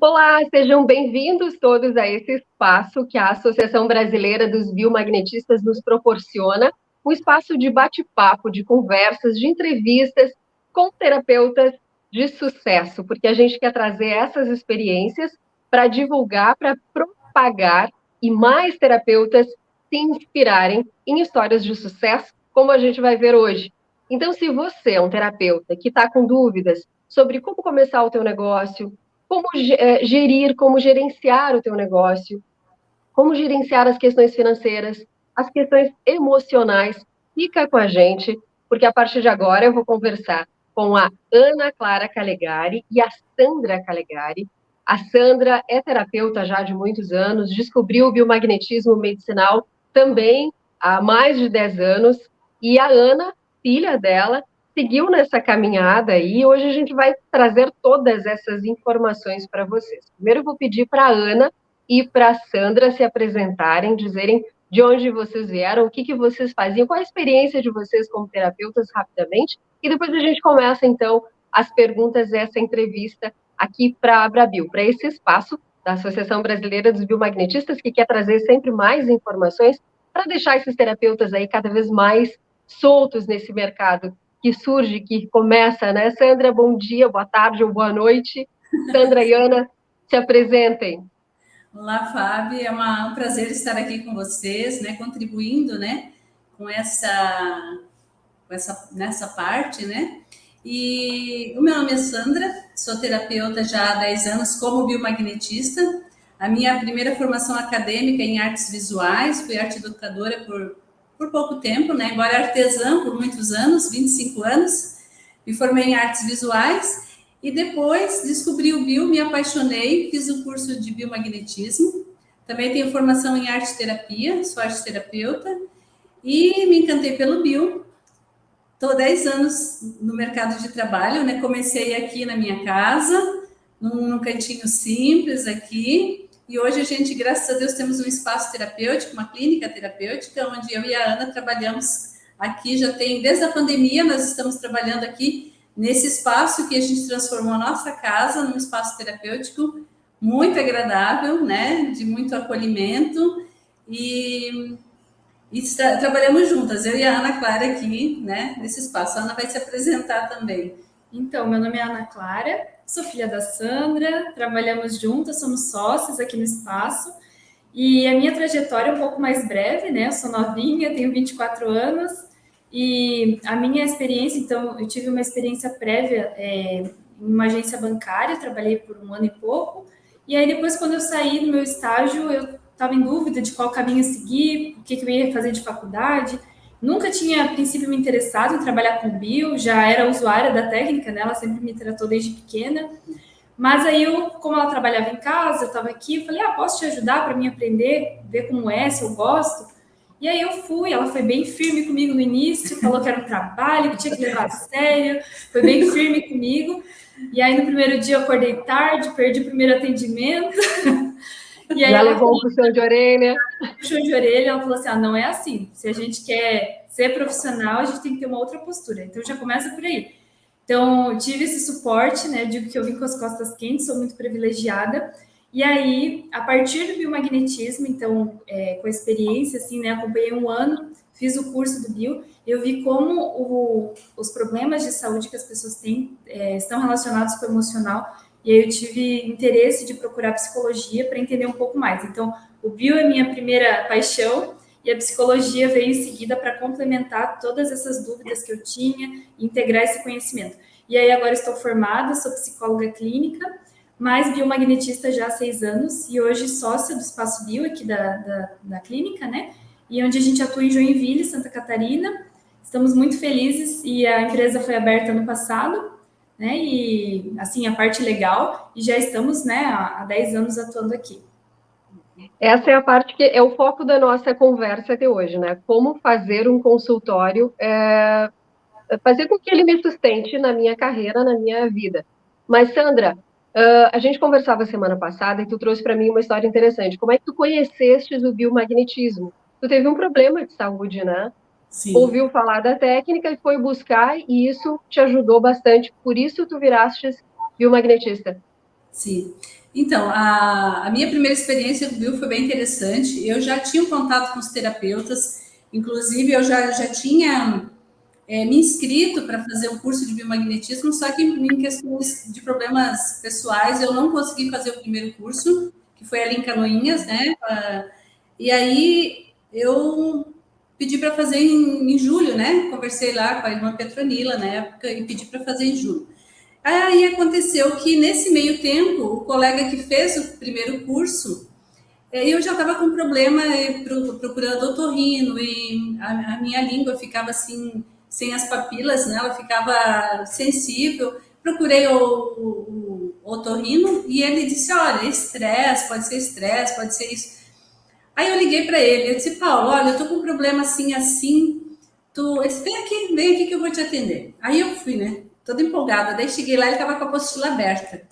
Olá, sejam bem-vindos todos a esse espaço que a Associação Brasileira dos Biomagnetistas nos proporciona, um espaço de bate-papo, de conversas, de entrevistas com terapeutas de sucesso, porque a gente quer trazer essas experiências para divulgar, para propagar e mais terapeutas se inspirarem em histórias de sucesso, como a gente vai ver hoje. Então, se você é um terapeuta que está com dúvidas sobre como começar o teu negócio, como gerir, como gerenciar o teu negócio, como gerenciar as questões financeiras, as questões emocionais. Fica com a gente, porque a partir de agora eu vou conversar com a Ana Clara Calegari e a Sandra Calegari. A Sandra é terapeuta já de muitos anos, descobriu o biomagnetismo medicinal também há mais de 10 anos, e a Ana, filha dela, seguiu nessa caminhada e hoje a gente vai trazer todas essas informações para vocês. Primeiro eu vou pedir para a Ana e para a Sandra se apresentarem, dizerem de onde vocês vieram, o que vocês faziam, qual a experiência de vocês como terapeutas, rapidamente, e depois a gente começa, então, as perguntas dessa entrevista aqui para a Abrabil, para esse espaço da Associação Brasileira dos Biomagnetistas, que quer trazer sempre mais informações para deixar esses terapeutas aí cada vez mais soltos nesse mercado que surge, que começa, né? Sandra, bom dia, boa tarde ou boa noite. Sandra e Ana, se apresentem. Olá, Fábio, é um prazer estar aqui com vocês, né, contribuindo, né, nessa parte, né, e o meu nome é Sandra, sou terapeuta já há 10 anos como biomagnetista. A minha primeira formação acadêmica em artes visuais, fui arte educadora por pouco tempo, né, agora artesã por muitos anos, 25 anos, me formei em artes visuais. E depois descobri o bio, me apaixonei, fiz o curso de biomagnetismo. Também tenho formação em arte-terapia, sou arte-terapeuta. E me encantei pelo bio. Estou 10 anos no mercado de trabalho, né? Comecei aqui na minha casa, num cantinho simples aqui. E hoje a gente, graças a Deus, temos um espaço terapêutico, uma clínica terapêutica, onde eu e a Ana trabalhamos aqui. Já tem, desde a pandemia, nós estamos trabalhando aqui nesse espaço que a gente transformou a nossa casa num espaço terapêutico muito agradável, né, de muito acolhimento, e trabalhamos juntas, eu e a Ana Clara aqui, né, nesse espaço. A Ana vai se apresentar também. Então, meu nome é Ana Clara, sou filha da Sandra, trabalhamos juntas, somos sócias aqui no espaço, e a minha trajetória é um pouco mais breve, né, eu sou novinha, tenho 24 anos, e a minha experiência, então, eu tive uma experiência prévia em uma agência bancária, trabalhei por 1 ano e pouco, e aí depois, quando eu saí do meu estágio, eu estava em dúvida de qual caminho seguir, o que eu ia fazer de faculdade. Nunca tinha, a princípio, me interessado em trabalhar com bio, já era usuária da técnica, né? Ela sempre me tratou desde pequena, mas aí como ela trabalhava em casa, eu estava aqui, eu falei, posso te ajudar para mim aprender, ver como é, se eu gosto? E aí eu fui, ela foi bem firme comigo no início, falou que era um trabalho, que tinha que levar a sério, foi bem firme comigo. E aí no primeiro dia eu acordei tarde, perdi o primeiro atendimento. E aí já levou um puxão de orelha. Puxão de orelha, ela falou assim, não é assim, se a gente quer ser profissional, a gente tem que ter uma outra postura. Então já começa por aí. Então, tive esse suporte, né? Eu digo que eu vim com as costas quentes, sou muito privilegiada. E aí, a partir do biomagnetismo, então, com a experiência, assim, né? Acompanhei 1 ano, fiz o curso do bio, eu vi como os problemas de saúde que as pessoas têm estão relacionados com o emocional. E aí eu tive interesse de procurar psicologia para entender um pouco mais. Então, o bio é minha primeira paixão, e a psicologia veio em seguida para complementar todas essas dúvidas que eu tinha e integrar esse conhecimento. E aí agora estou formada, sou psicóloga clínica, mas biomagnetista já há 6 anos e hoje sócia do Espaço Bio aqui da clínica, né? E onde a gente atua em Joinville, Santa Catarina. Estamos muito felizes e a empresa foi aberta ano passado, né? E assim, a parte legal, e já estamos, né, há 10 anos atuando aqui. Essa é a parte que é o foco da nossa conversa de hoje, né? Como fazer um consultório, fazer com que ele me sustente na minha carreira, na minha vida. Mas, Sandra, a gente conversava semana passada e tu trouxe para mim uma história interessante. Como é que tu conheceste o biomagnetismo? Tu teve um problema de saúde, né? Sim. Ouviu falar da técnica e foi buscar, e isso te ajudou bastante. Por isso tu viraste biomagnetista. Sim. Então, a minha primeira experiência com bio foi bem interessante. Eu já tinha um contato com os terapeutas, inclusive eu já tinha me inscrito para fazer o curso de biomagnetismo, só que em questões de problemas pessoais eu não consegui fazer o primeiro curso, que foi ali em Canoinhas, né? E aí eu pedi para fazer em julho, né? Conversei lá com a irmã Petronila na época e pedi para fazer em julho. Aí aconteceu que nesse meio tempo, o colega que fez o primeiro curso, eu já estava com problema procurando otorrino e a minha língua ficava assim, sem as papilas, né? Ela ficava sensível. Procurei o otorrino e ele disse: olha, estresse, pode ser isso. Aí eu liguei para ele, eu disse: Paulo, olha, eu tô com um problema assim, assim, vem aqui que eu vou te atender. Aí eu fui, né? Toda empolgada. Daí cheguei lá, ele estava com a apostila aberta.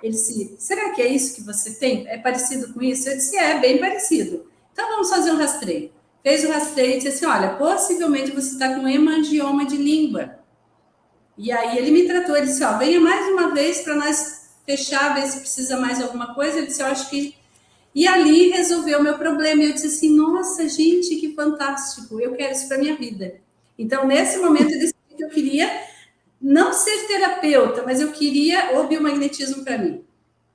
Ele disse: será que é isso que você tem? É parecido com isso? Eu disse: é, bem parecido. Então vamos fazer um rastreio. Fez o rastreio e disse assim: olha, possivelmente você está com hemangioma de língua. E aí ele me tratou, ele disse: ó, venha mais uma vez para nós fechar, ver se precisa mais alguma coisa. Eu disse: eu acho que. E ali resolveu o meu problema. E eu disse assim: nossa, gente, que fantástico, eu quero isso para minha vida. Então, nesse momento, eu decidi que eu queria não ser terapeuta, mas eu queria o biomagnetismo para mim.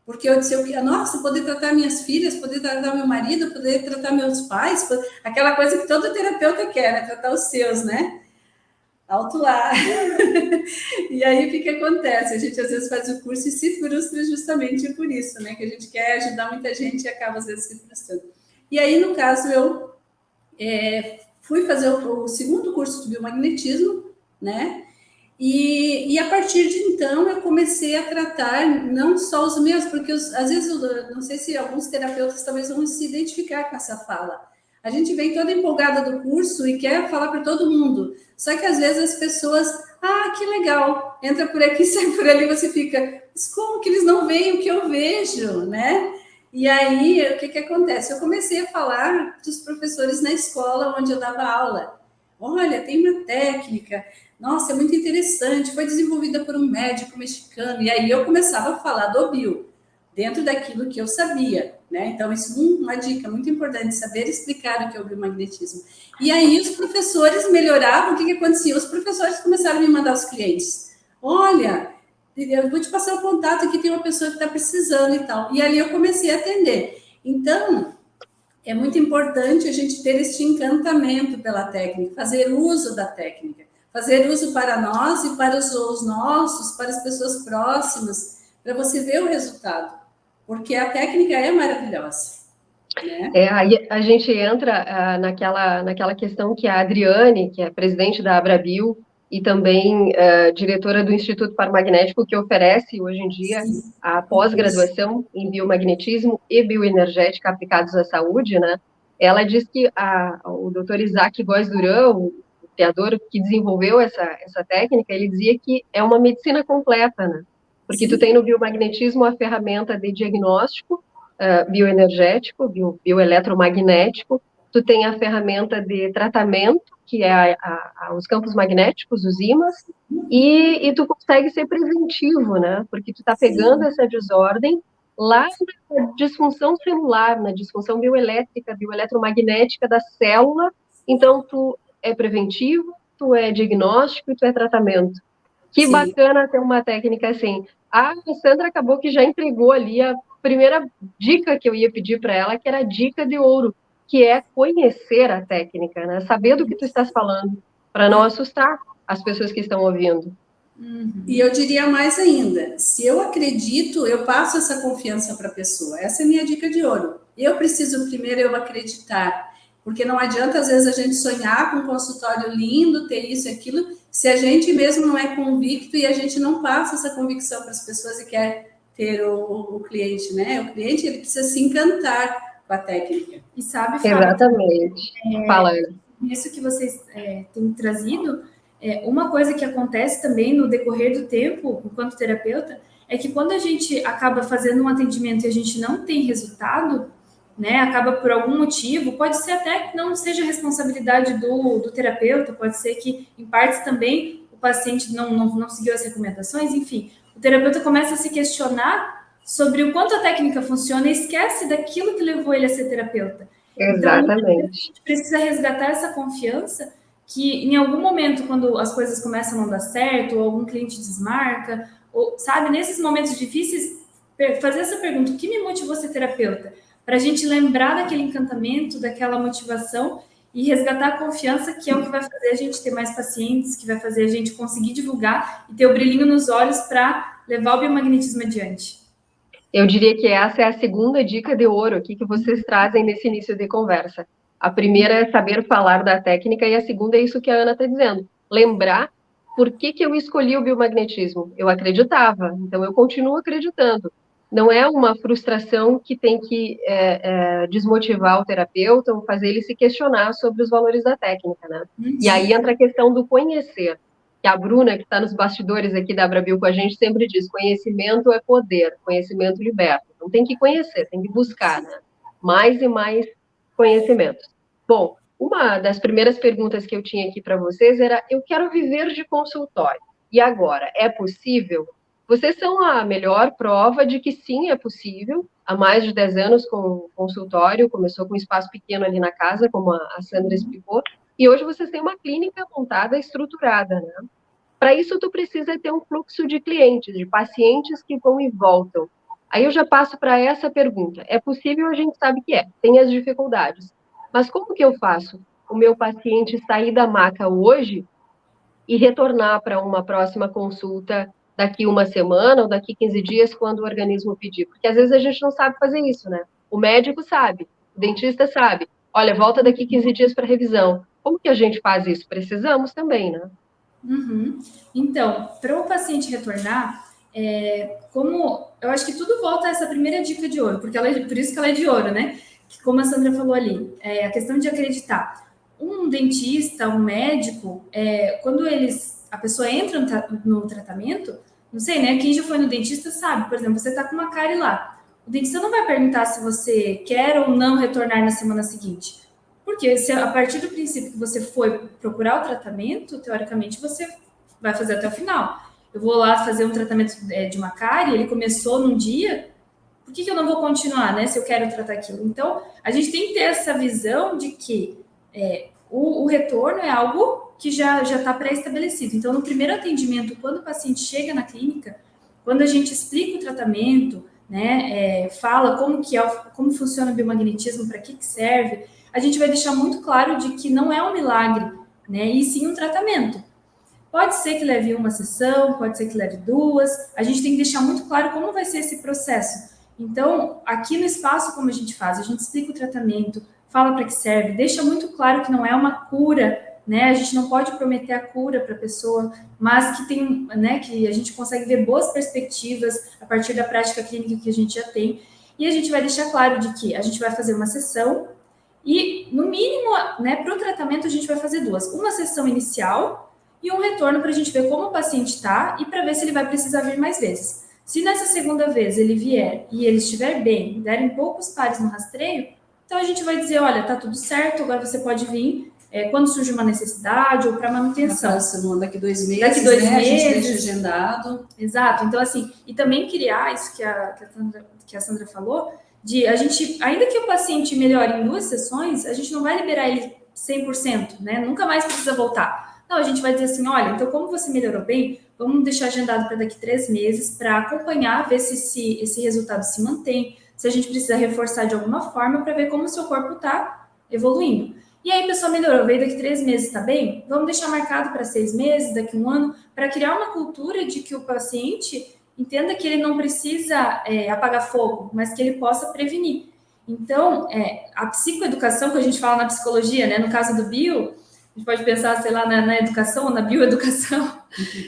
Porque eu disse, nossa, poder tratar minhas filhas, poder tratar meu marido, poder tratar meus pais, aquela coisa que todo terapeuta quer, né? Tratar os seus, né? Alto lá. E aí, o que acontece? A gente, às vezes, faz o curso e se frustra justamente por isso, né? Que a gente quer ajudar muita gente e acaba, às vezes, se frustrando. E aí, no caso, eu fui fazer o segundo curso de biomagnetismo, né? E a partir de então eu comecei a tratar não só os meus, porque às vezes eu não sei se alguns terapeutas talvez vão se identificar com essa fala. A gente vem toda empolgada do curso e quer falar para todo mundo. Só que às vezes as pessoas, que legal, entra por aqui, sai por ali, você fica, mas como que eles não veem o que eu vejo, né? E aí, o que acontece? Eu comecei a falar dos professores na escola onde eu dava aula. Olha, tem uma técnica, nossa, é muito interessante, foi desenvolvida por um médico mexicano. E aí eu começava a falar do bio, dentro daquilo que eu sabia, né? Então, isso é uma dica muito importante, saber explicar o que é o biomagnetismo. E aí os professores melhoravam, o que acontecia? Os professores começaram a me mandar os clientes. Olha, eu vou te passar o contato, aqui tem uma pessoa que está precisando e tal. E ali eu comecei a atender. Então, é muito importante a gente ter este encantamento pela técnica, fazer uso da técnica, fazer uso para nós e para os nossos, para as pessoas próximas, para você ver o resultado, porque a técnica é maravilhosa. Né? Aí a gente entra naquela questão que a Adriane, que é presidente da Abrabio e também diretora do Instituto Paramagnético, que oferece hoje em dia Sim. a pós-graduação em biomagnetismo e bioenergética aplicados à saúde, né? Ela diz que o Dr. Isaac Góes Duran, o criador que desenvolveu essa técnica, ele dizia que é uma medicina completa, né? Porque tu tem no biomagnetismo a ferramenta de diagnóstico bioenergético, bioeletromagnético, tu tem a ferramenta de tratamento, que é os campos magnéticos, os ímãs, e tu consegue ser preventivo, né? Porque tu está pegando essa desordem lá na disfunção celular, na disfunção bioelétrica, bioeletromagnética da célula, então tu é preventivo, tu é diagnóstico e tu é tratamento. Que Sim. Bacana ter uma técnica assim. A Sandra acabou que já entregou ali a primeira dica que eu ia pedir para ela, que era a dica de ouro, que é conhecer a técnica, né? Saber do que tu estás falando, para não assustar as pessoas que estão ouvindo. E eu diria mais ainda, se eu acredito, eu passo essa confiança para a pessoa. Essa é a minha dica de ouro. Eu preciso primeiro eu acreditar, porque não adianta às vezes a gente sonhar com um consultório lindo, ter isso e aquilo, se a gente mesmo não é convicto e a gente não passa essa convicção para as pessoas e quer ter o cliente, né? O cliente ele precisa se encantar com a técnica. E sabe, Fábio, exatamente. Fala. Isso que vocês têm trazido, uma coisa que acontece também no decorrer do tempo, enquanto terapeuta, é que quando a gente acaba fazendo um atendimento e a gente não tem resultado, né, acaba por algum motivo, pode ser até que não seja responsabilidade do terapeuta, pode ser que, em partes também, o paciente não seguiu as recomendações, enfim, o terapeuta começa a se questionar sobre o quanto a técnica funciona e esquece daquilo que levou ele a ser terapeuta. Exatamente. Então, a gente precisa resgatar essa confiança que, em algum momento, quando as coisas começam a não dar certo, ou algum cliente desmarca, ou, sabe, nesses momentos difíceis, fazer essa pergunta: o que me motivou a ser terapeuta? Para a gente lembrar daquele encantamento, daquela motivação e resgatar a confiança, que é o que vai fazer a gente ter mais pacientes, que vai fazer a gente conseguir divulgar e ter o brilhinho nos olhos para levar o biomagnetismo adiante. Eu diria que essa é a segunda dica de ouro aqui que vocês trazem nesse início de conversa. A primeira é saber falar da técnica e a segunda é isso que a Ana está dizendo. Lembrar por que eu escolhi o biomagnetismo. Eu acreditava, então eu continuo acreditando. Não é uma frustração que tem que desmotivar o terapeuta ou fazer ele se questionar sobre os valores da técnica, né? E aí entra a questão do conhecer. Que a Bruna, que está nos bastidores aqui da Abrabil com a gente, sempre diz: conhecimento é poder, conhecimento liberta. Então tem que conhecer, tem que buscar, né? Mais e mais conhecimentos. Bom, uma das primeiras perguntas que eu tinha aqui para vocês era: eu quero viver de consultório. E agora, é possível? Vocês são a melhor prova de que sim, é possível. Há mais de 10 anos com consultório, começou com um espaço pequeno ali na casa, como a Sandra explicou, e hoje vocês têm uma clínica montada, estruturada, né? Para isso, tu precisa ter um fluxo de clientes, de pacientes que vão e voltam. Aí eu já passo para essa pergunta. É possível, a gente sabe que tem as dificuldades. Mas como que eu faço o meu paciente sair da maca hoje e retornar para uma próxima consulta daqui uma semana ou daqui 15 dias, quando o organismo pedir? Porque às vezes a gente não sabe fazer isso, né? O médico sabe, o dentista sabe. Olha, volta daqui 15 dias para revisão. Como que a gente faz isso? Precisamos também, né? Uhum. Então, para o paciente retornar, como eu acho que tudo volta a essa primeira dica de ouro, porque por isso que ela é de ouro, né? Que, como a Sandra falou ali, a questão de acreditar. Um dentista, um médico, quando a pessoa entra no tratamento, não sei, né? Quem já foi no dentista sabe, por exemplo, você está com uma cárie lá. O dentista não vai perguntar se você quer ou não retornar na semana seguinte. Porque se a partir do princípio que você foi procurar o tratamento, teoricamente você vai fazer até o final. Eu vou lá fazer um tratamento de uma cárie, ele começou num dia, por que eu não vou continuar, né? Se eu quero tratar aquilo. Então, a gente tem que ter essa visão de que o retorno é algo que já está pré-estabelecido. Então, no primeiro atendimento, quando o paciente chega na clínica, quando a gente explica o tratamento, né, fala como funciona o biomagnetismo, para que serve, a gente vai deixar muito claro de que não é um milagre, né, e sim um tratamento. Pode ser que leve uma sessão, pode ser que leve duas, a gente tem que deixar muito claro como vai ser esse processo. Então, aqui no espaço, como a gente faz? A gente explica o tratamento, fala para que serve, deixa muito claro que não é uma cura, né? A gente não pode prometer a cura para a pessoa, mas que tem, né, que a gente consegue ver boas perspectivas a partir da prática clínica que a gente já tem. E a gente vai deixar claro de que a gente vai fazer uma sessão e, no mínimo, né, para o tratamento, a gente vai fazer duas. Uma sessão inicial e um retorno para a gente ver como o paciente está e para ver se ele vai precisar vir mais vezes. Se nessa segunda vez ele vier e ele estiver bem, derem poucos pares no rastreio, então a gente vai dizer: olha, tá tudo certo, agora você pode vir quando surge uma necessidade ou para manutenção. Daqui 2 meses, daqui 2 né? meses. A gente deixa agendado. Exato. Então, assim, e também criar isso que a Sandra falou, de a gente, ainda que o paciente melhore em 2 sessões, a gente não vai liberar ele 100%, né? Nunca mais precisa voltar. Não, a gente vai dizer assim: olha, então como você melhorou bem, vamos deixar agendado para daqui 3 meses para acompanhar, ver se esse resultado se mantém, se a gente precisa reforçar de alguma forma para ver como o seu corpo está evoluindo. E aí, a pessoa melhorou, veio daqui 3 meses, está bem? Vamos deixar marcado para 6 meses, daqui 1 ano, para criar uma cultura de que o paciente entenda que ele não precisa apagar fogo, mas que ele possa prevenir. Então, a psicoeducação que a gente fala na psicologia, né, no caso do bio, a gente pode pensar, sei lá, na educação ou na bioeducação,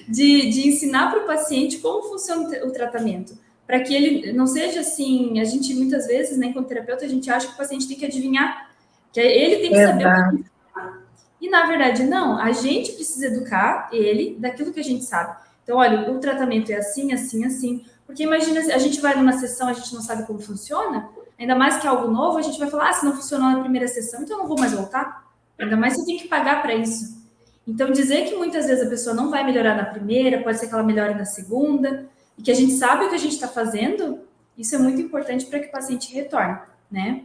de ensinar para o paciente como funciona o tratamento, para que ele não seja assim. A gente, muitas vezes, né, enquanto terapeuta, a gente acha que o paciente tem que adivinhar, que ele tem que saber o que a gente sabe. E, na verdade, não. A gente precisa educar ele daquilo que a gente sabe. Então, olha, o tratamento é assim, assim, assim. Porque imagina, a gente vai numa sessão, a gente não sabe como funciona, ainda mais que é algo novo, a gente vai falar: se não funcionou na primeira sessão, então eu não vou mais voltar. Ainda mais se eu tenho que pagar para isso. Então, dizer que muitas vezes a pessoa não vai melhorar na primeira, pode ser que ela melhore na segunda, e que a gente sabe o que a gente está fazendo, Isso é muito importante para que o paciente retorne, né?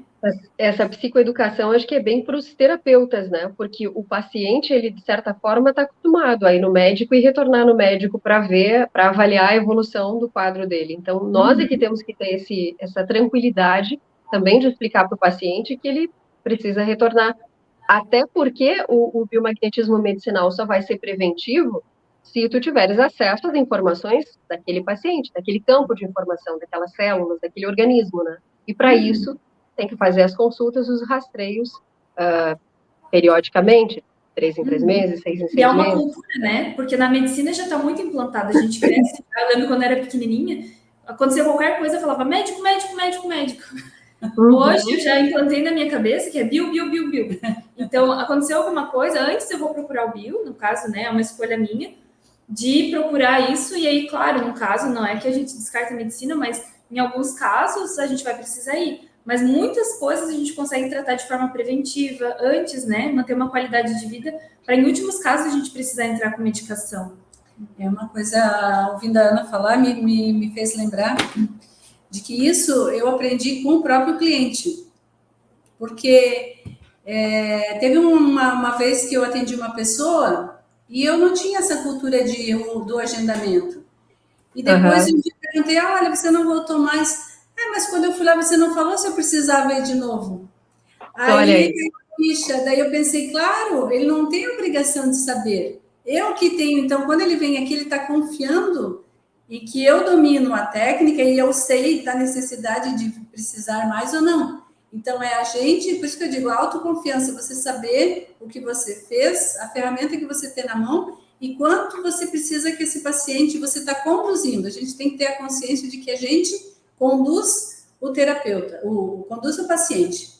Essa psicoeducação, acho que é bem para os terapeutas, né? Porque o paciente, ele, de certa forma, está acostumado a ir no médico e retornar no médico para ver, para avaliar a evolução do quadro dele. Então, nós é que temos que ter essa tranquilidade também de explicar para o paciente que ele precisa retornar. Até porque o biomagnetismo medicinal só vai ser preventivo se tu tiveres acesso às informações daquele paciente, daquele campo de informação, daquelas células, daquele organismo, né? E para isso tem que fazer as consultas, os rastreios periodicamente, 3 em 3 meses, 6 em E é 6 uma meses. cultura, né? Porque na medicina já está muito implantada. A gente cresce. Eu lembro quando eu era pequenininha, aconteceu qualquer coisa, eu falava médico, médico, médico, médico. Hoje eu já implantei na minha cabeça que é bio, bio, bio, bio. Então, aconteceu alguma coisa, antes eu vou procurar o bio, no caso, né? É uma escolha minha de procurar isso. E aí, claro, no caso, não é que a gente descarta a medicina, mas em alguns casos a gente vai precisar ir. Mas muitas coisas a gente consegue tratar de forma preventiva, antes, né? Manter uma qualidade de vida, para em últimos casos a gente precisar entrar com medicação. É uma coisa, ouvindo a Ana falar, me fez lembrar de que isso eu aprendi com o próprio cliente. Porque teve uma vez que eu atendi uma pessoa e eu não tinha essa cultura do agendamento. E depois eu perguntei, olha, você não voltou mais. Mas quando eu fui lá, você não falou se eu precisava ir de novo. Aí, bicha, daí eu pensei, claro, ele não tem obrigação de saber. Eu que tenho, então, quando ele vem aqui, ele está confiando e que eu domino a técnica e eu sei da necessidade de precisar mais ou não. Então, é a gente, por isso que eu digo, autoconfiança, você saber o que você fez, a ferramenta que você tem na mão e quanto você precisa que esse paciente, você está conduzindo. A gente tem que ter a consciência de que a gente conduz o terapeuta, conduz o paciente.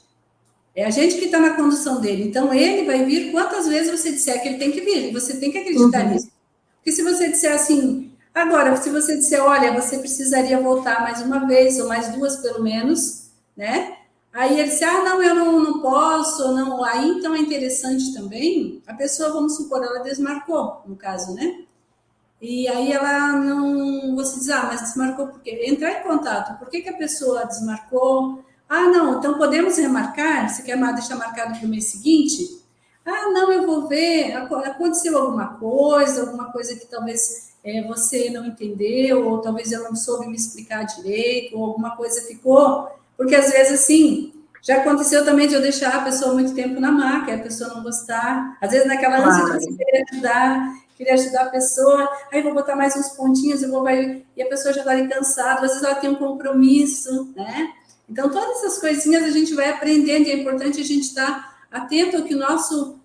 É a gente que está na condução dele. Então, ele vai vir quantas vezes você disser que ele tem que vir. E você tem que acreditar nisso. Porque se você disser assim... Agora, se você disser, olha, você precisaria voltar mais uma vez, ou mais 2 pelo menos, né? Aí ele disser, não, eu não posso, não. Aí, então, é interessante também, a pessoa, vamos supor, ela desmarcou, no caso, né? E aí ela não... Você diz, mas desmarcou por quê? Entrar em contato. Por que a pessoa desmarcou? Não, então podemos remarcar? Você quer deixar marcado para o mês seguinte? Não, eu vou ver. Aconteceu alguma coisa que talvez você não entendeu, ou talvez eu não soube me explicar direito, ou alguma coisa ficou. Porque às vezes, assim, já aconteceu também de eu deixar a pessoa muito tempo na maca, a pessoa não gostar. Às vezes, naquela ânsia de você querer ajudar a pessoa, aí vou botar mais uns pontinhos, e a pessoa já está ali cansada, às vezes ela tem um compromisso, né? Então, todas essas coisinhas a gente vai aprendendo, e é importante a gente estar atento ao que o nosso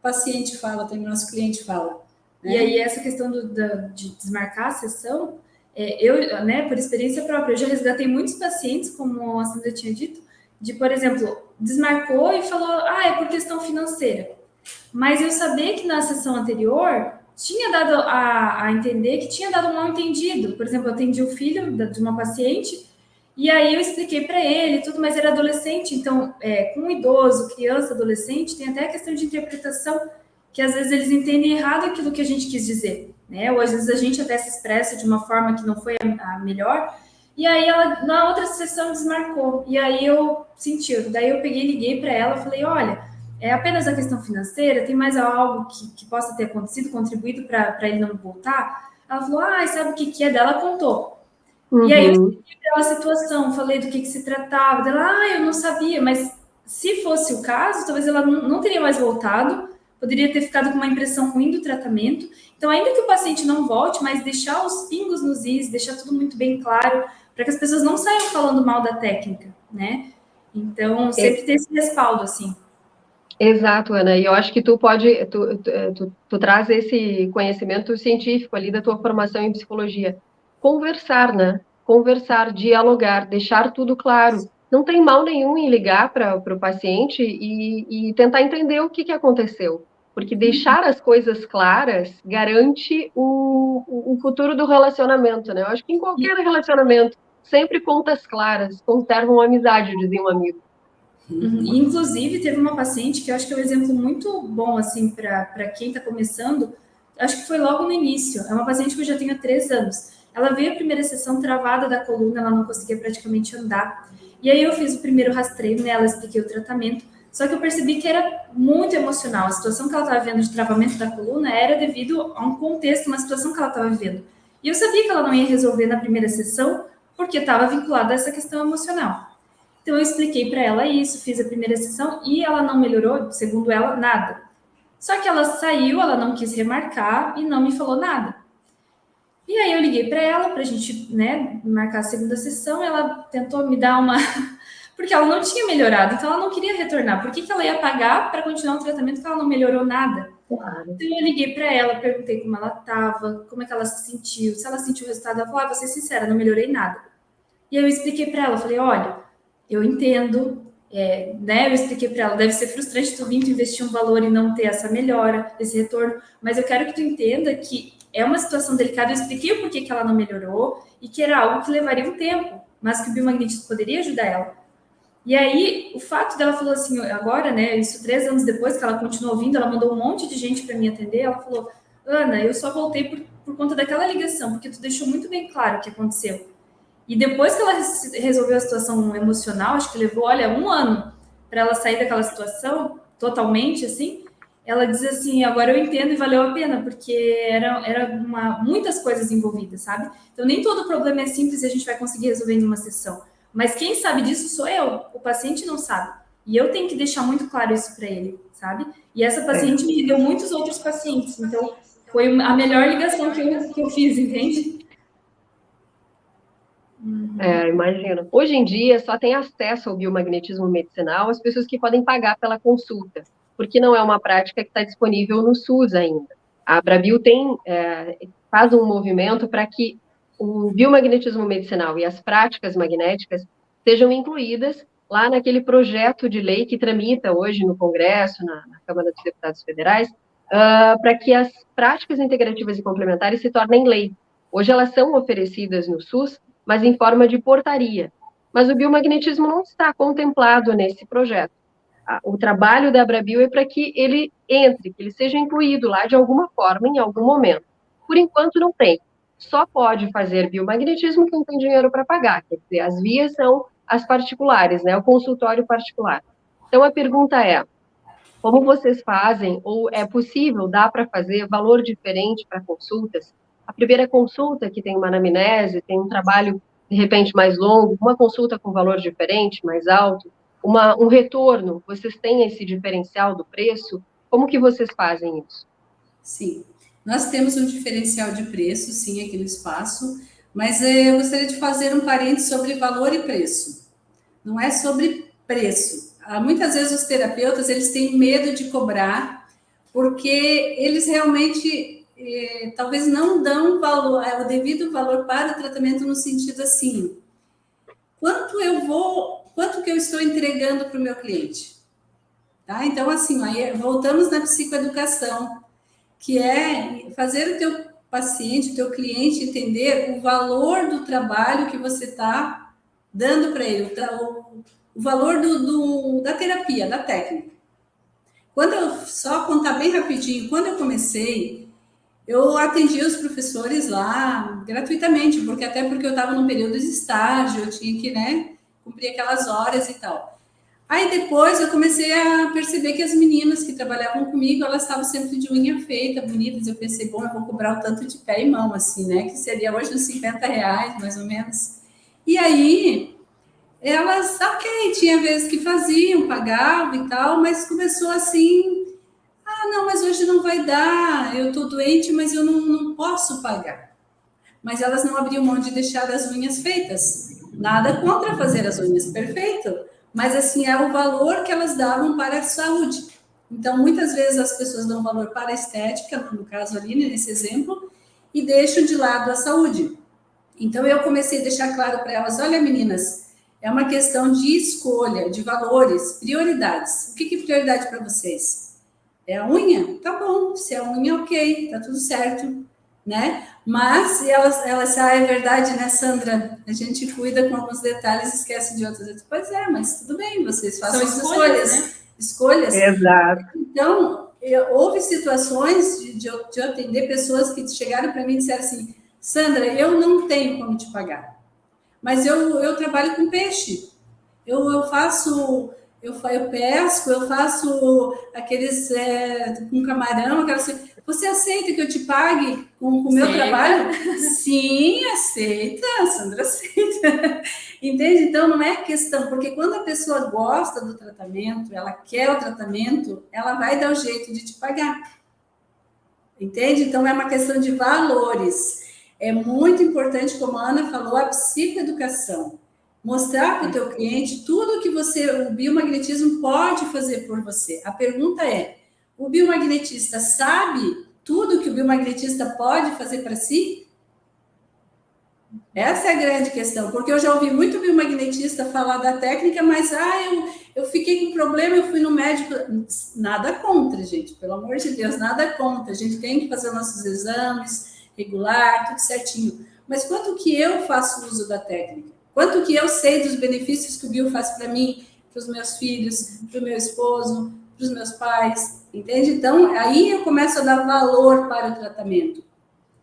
paciente fala, também o nosso cliente fala. Né? E aí, essa questão de desmarcar a sessão, eu, né, por experiência própria, eu já resgatei muitos pacientes, como a Sandra tinha dito, de, por exemplo, desmarcou e falou, é por questão financeira. Mas eu sabia que na sessão anterior tinha dado a entender que tinha dado um mal entendido. Por exemplo, eu atendi o filho de uma paciente e aí eu expliquei para ele tudo, mas era adolescente, então, com idoso, criança, adolescente, tem até a questão de interpretação, que às vezes eles entendem errado aquilo que a gente quis dizer, né? Ou às vezes a gente até se expressa de uma forma que não foi a melhor, e aí ela, na outra sessão, desmarcou, e aí eu senti, daí eu peguei e liguei para ela, falei, olha, é apenas a questão financeira, tem mais algo que possa ter acontecido, contribuído para ele não voltar? Ela falou, sabe o que é dela? Contou. E aí eu expliquei a situação, falei do que se tratava, dela, eu não sabia, mas se fosse o caso, talvez ela não teria mais voltado, poderia ter ficado com uma impressão ruim do tratamento. Então, ainda que o paciente não volte, mas deixar os pingos nos is, deixar tudo muito bem claro, para que as pessoas não saiam falando mal da técnica, né? Então, sempre ter esse respaldo, assim. Exato, Ana, e eu acho que tu traz esse conhecimento científico ali da tua formação em psicologia. Conversar, né? Conversar, dialogar, deixar tudo claro. Não tem mal nenhum em ligar para o paciente e tentar entender o que aconteceu, porque deixar as coisas claras garante o futuro do relacionamento, né? Eu acho que em qualquer relacionamento, sempre pontas claras conservam a amizade, dizia um amigo. Inclusive, teve uma paciente que eu acho que é um exemplo muito bom, assim, para quem está começando, acho que foi logo no início, é uma paciente que eu já tenho há 3 anos, Ela veio a primeira sessão travada da coluna, ela não conseguia praticamente andar. E aí eu fiz o primeiro rastreio nela, expliquei o tratamento, só que eu percebi que era muito emocional. A situação que ela estava vivendo de travamento da coluna era devido a um contexto, uma situação que ela estava vivendo. E eu sabia que ela não ia resolver na primeira sessão, porque estava vinculada a essa questão emocional. Então eu expliquei para ela isso, fiz a primeira sessão e ela não melhorou, segundo ela, nada. Só que ela saiu, ela não quis remarcar e não me falou nada. E aí eu liguei para ela para a gente, né, marcar a segunda sessão. Ela tentou me dar uma, porque ela não tinha melhorado, então ela não queria retornar. Por que ela ia pagar para continuar um tratamento que ela não melhorou nada? Claro. Então eu liguei para ela, perguntei como ela estava, como é que ela se sentiu, se ela sentiu o resultado. Ela falou: vou ser sincera, não melhorei nada. E eu expliquei para ela, falei: olha, eu entendo, né? Eu expliquei para ela, deve ser frustrante tu vir, tu investir um valor e não ter essa melhora, esse retorno, mas eu quero que tu entenda que é uma situação delicada. Eu expliquei o porquê que ela não melhorou e que era algo que levaria um tempo, mas que o biomagnetismo poderia ajudar ela. E aí, o fato dela falou assim, agora, né, isso 3 anos depois que ela continuou ouvindo, ela mandou um monte de gente para me atender, ela falou: Ana, eu só voltei por conta daquela ligação, porque tu deixou muito bem claro o que aconteceu. E depois que ela resolveu a situação emocional, acho que levou, olha, 1 ano para ela sair daquela situação totalmente, assim, ela diz assim: agora eu entendo e valeu a pena, porque era muitas coisas envolvidas, sabe? Então, nem todo problema é simples e a gente vai conseguir resolver em uma sessão. Mas quem sabe disso sou eu, o paciente não sabe. E eu tenho que deixar muito claro isso para ele, sabe? E essa paciente me deu muitos outros pacientes, então foi a melhor ligação que eu fiz, entende? Imagino. Hoje em dia, só tem acesso ao biomagnetismo medicinal as pessoas que podem pagar pela consulta, porque não é uma prática que está disponível no SUS ainda. A Abrabil faz um movimento para que o biomagnetismo medicinal e as práticas magnéticas sejam incluídas lá naquele projeto de lei que tramita hoje no Congresso, na Câmara dos Deputados Federais, para que as práticas integrativas e complementares se tornem lei. Hoje elas são oferecidas no SUS, mas em forma de portaria. Mas o biomagnetismo não está contemplado nesse projeto. O trabalho da Abrabil é para que ele entre, que ele seja incluído lá de alguma forma, em algum momento. Por enquanto, não tem. Só pode fazer biomagnetismo quem tem dinheiro para pagar. Quer dizer, as vias são as particulares, né? O consultório particular. Então, a pergunta é: como vocês fazem, ou é possível, dá para fazer valor diferente para consultas? A primeira consulta, que tem uma anamnese, tem um trabalho, de repente, mais longo, uma consulta com valor diferente, mais alto, um retorno, vocês têm esse diferencial do preço? Como que vocês fazem isso? Sim, nós temos um diferencial de preço, sim, aqui no espaço, mas eu gostaria de fazer um parênteses sobre valor e preço. Não é sobre preço. Muitas vezes os terapeutas, eles têm medo de cobrar, porque eles realmente talvez não dão valor, o devido valor para o tratamento no sentido assim, quanto que eu estou entregando para o meu cliente? Tá? Então, assim, aí voltamos na psicoeducação, que é fazer o teu paciente, o teu cliente entender o valor do trabalho que você está dando para ele, o valor da terapia, da técnica. Só contar bem rapidinho, quando eu comecei, eu atendia os professores lá gratuitamente, até porque eu estava num período de estágio, eu tinha que, né, cumprir aquelas horas e tal. Aí depois eu comecei a perceber que as meninas que trabalhavam comigo, elas estavam sempre de unha feita, bonitas. Eu pensei, bom, eu vou cobrar o tanto de pé e mão, assim, né? Que seria hoje uns R$50, mais ou menos. E aí, elas, ok, tinha vezes que faziam, pagavam e tal, mas começou assim, não, mas hoje não vai dar, eu tô doente, mas eu não posso pagar. Mas elas não abriam mão de deixar as unhas feitas. Nada contra fazer as unhas, perfeito. Mas, assim, é o valor que elas davam para a saúde. Então, muitas vezes as pessoas dão valor para a estética, no caso ali, nesse exemplo, e deixam de lado a saúde. Então, eu comecei a deixar claro para elas: olha, meninas, é uma questão de escolha, de valores, prioridades. O que é prioridade para vocês? É a unha? Tá bom, se é a unha, ok, tá tudo certo, né? Mas elas é verdade, né, Sandra? A gente cuida com alguns detalhes e esquece de outros. Pois é, mas tudo bem, vocês façam as escolhas, né? Escolhas. Exato. Então, houve situações de eu atender pessoas que chegaram para mim e disseram assim: Sandra, eu não tenho como te pagar, mas eu trabalho com peixe. Eu faço, eu pesco, eu faço aqueles com camarão, aquelas, você aceita que eu te pague com o meu trabalho? Sim, aceita, Sandra aceita. Entende? Então não é questão, porque quando a pessoa gosta do tratamento, ela quer o tratamento, ela vai dar o jeito de te pagar. Entende? Então é uma questão de valores. É muito importante, como a Ana falou, a psicoeducação. Mostrar para o teu cliente tudo que o biomagnetismo pode fazer por você. A pergunta é: o biomagnetista sabe tudo que o biomagnetista pode fazer para si? Essa é a grande questão, porque eu já ouvi muito biomagnetista falar da técnica, mas eu fiquei com problema, eu fui no médico. Nada contra, gente, pelo amor de Deus, nada contra. A gente tem que fazer nossos exames regular, tudo certinho. Mas quanto que eu faço uso da técnica? Quanto que eu sei dos benefícios que o bio faz para mim, para os meus filhos, para o meu esposo, para os meus pais, entende? Então, aí eu começo a dar valor para o tratamento.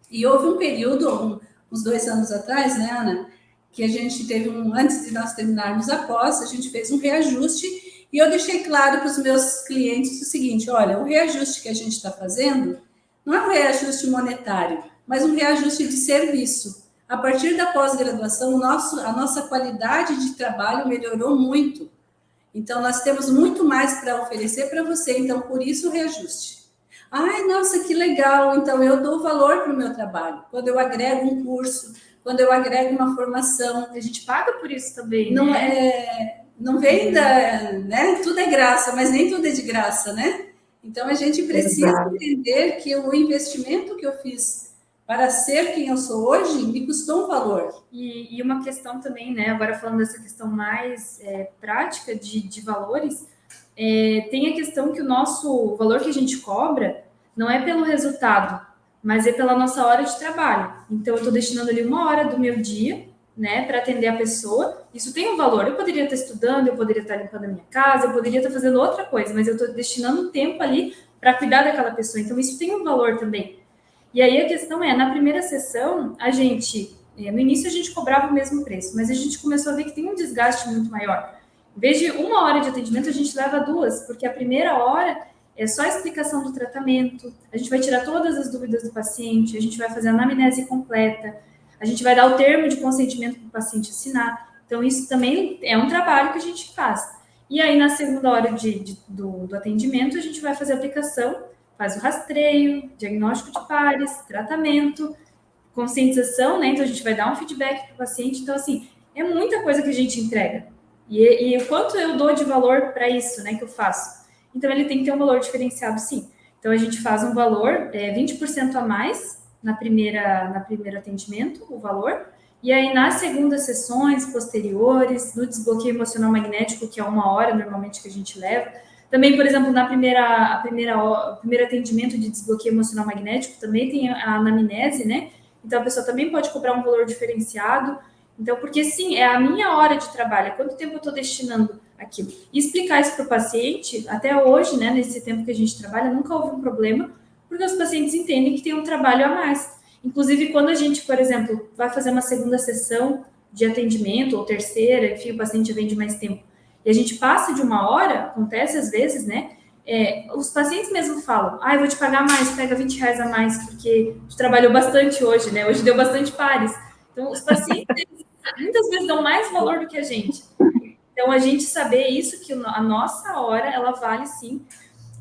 E houve um período, uns 2 anos atrás, né, Ana, que a gente teve antes de nós terminarmos a pós, a gente fez um reajuste e eu deixei claro para os meus clientes o seguinte: olha, o reajuste que a gente está fazendo não é um reajuste monetário, mas um reajuste de serviço. A partir da pós-graduação, a nossa qualidade de trabalho melhorou muito. Então, nós temos muito mais para oferecer para você, então, por isso o reajuste. Ai, nossa, que legal! Então, eu dou valor para o meu trabalho. Quando eu agrego um curso, quando eu agrego uma formação. A gente paga por isso também, não né? Não vem né? Tudo é graça, mas nem tudo é de graça, né? Então, a gente precisa entender que o investimento que eu fiz para ser quem eu sou hoje me custou um valor. E uma questão também, né? Agora falando dessa questão mais prática de valores, tem a questão que o valor que a gente cobra não é pelo resultado, mas é pela nossa hora de trabalho. Então, eu estou destinando ali 1 hora do meu dia, né, para atender a pessoa. Isso tem um valor. Eu poderia estar estudando, eu poderia estar limpando a minha casa, eu poderia estar fazendo outra coisa, mas eu estou destinando tempo ali para cuidar daquela pessoa. Então, isso tem um valor também. E aí a questão na primeira sessão, no início a gente cobrava o mesmo preço, mas a gente começou a ver que tem um desgaste muito maior. Em vez de 1 hora de atendimento, a gente leva 2, porque a primeira hora é só a explicação do tratamento, a gente vai tirar todas as dúvidas do paciente, a gente vai fazer a anamnese completa, a gente vai dar o termo de consentimento para o paciente assinar. Então, isso também é um trabalho que a gente faz. E aí, na segunda hora do atendimento, a gente vai fazer a aplicação, faz o rastreio, diagnóstico de pares, tratamento, conscientização, né? Então, a gente vai dar um feedback para o paciente. Então, assim, é muita coisa que a gente entrega. E o quanto eu dou de valor para isso, né, que eu faço? Então, ele tem que ter um valor diferenciado, sim. Então, a gente faz um valor 20% a mais na primeiro atendimento, o valor. E aí, nas segundas sessões posteriores, no desbloqueio emocional magnético, que é 1 hora, normalmente, que a gente leva. Também, por exemplo, o primeiro atendimento de desbloqueio emocional magnético, também tem a anamnese, né? Então, a pessoa também pode cobrar um valor diferenciado. Então, porque sim, é a minha hora de trabalho, é quanto tempo eu estou destinando aquilo. E explicar isso para o paciente, até hoje, né, nesse tempo que a gente trabalha, nunca houve um problema, porque os pacientes entendem que tem um trabalho a mais. Inclusive, quando a gente, por exemplo, vai fazer uma segunda sessão de atendimento, ou terceira, enfim, o paciente vem de mais tempo, e a gente passa de 1 hora, acontece às vezes, né? Os pacientes mesmo falam, eu vou te pagar mais, pega R$20 a mais, porque tu trabalhou bastante hoje, né? Hoje deu bastante pares. Então, os pacientes muitas vezes dão mais valor do que a gente. Então, a gente saber isso, que a nossa hora, ela vale sim.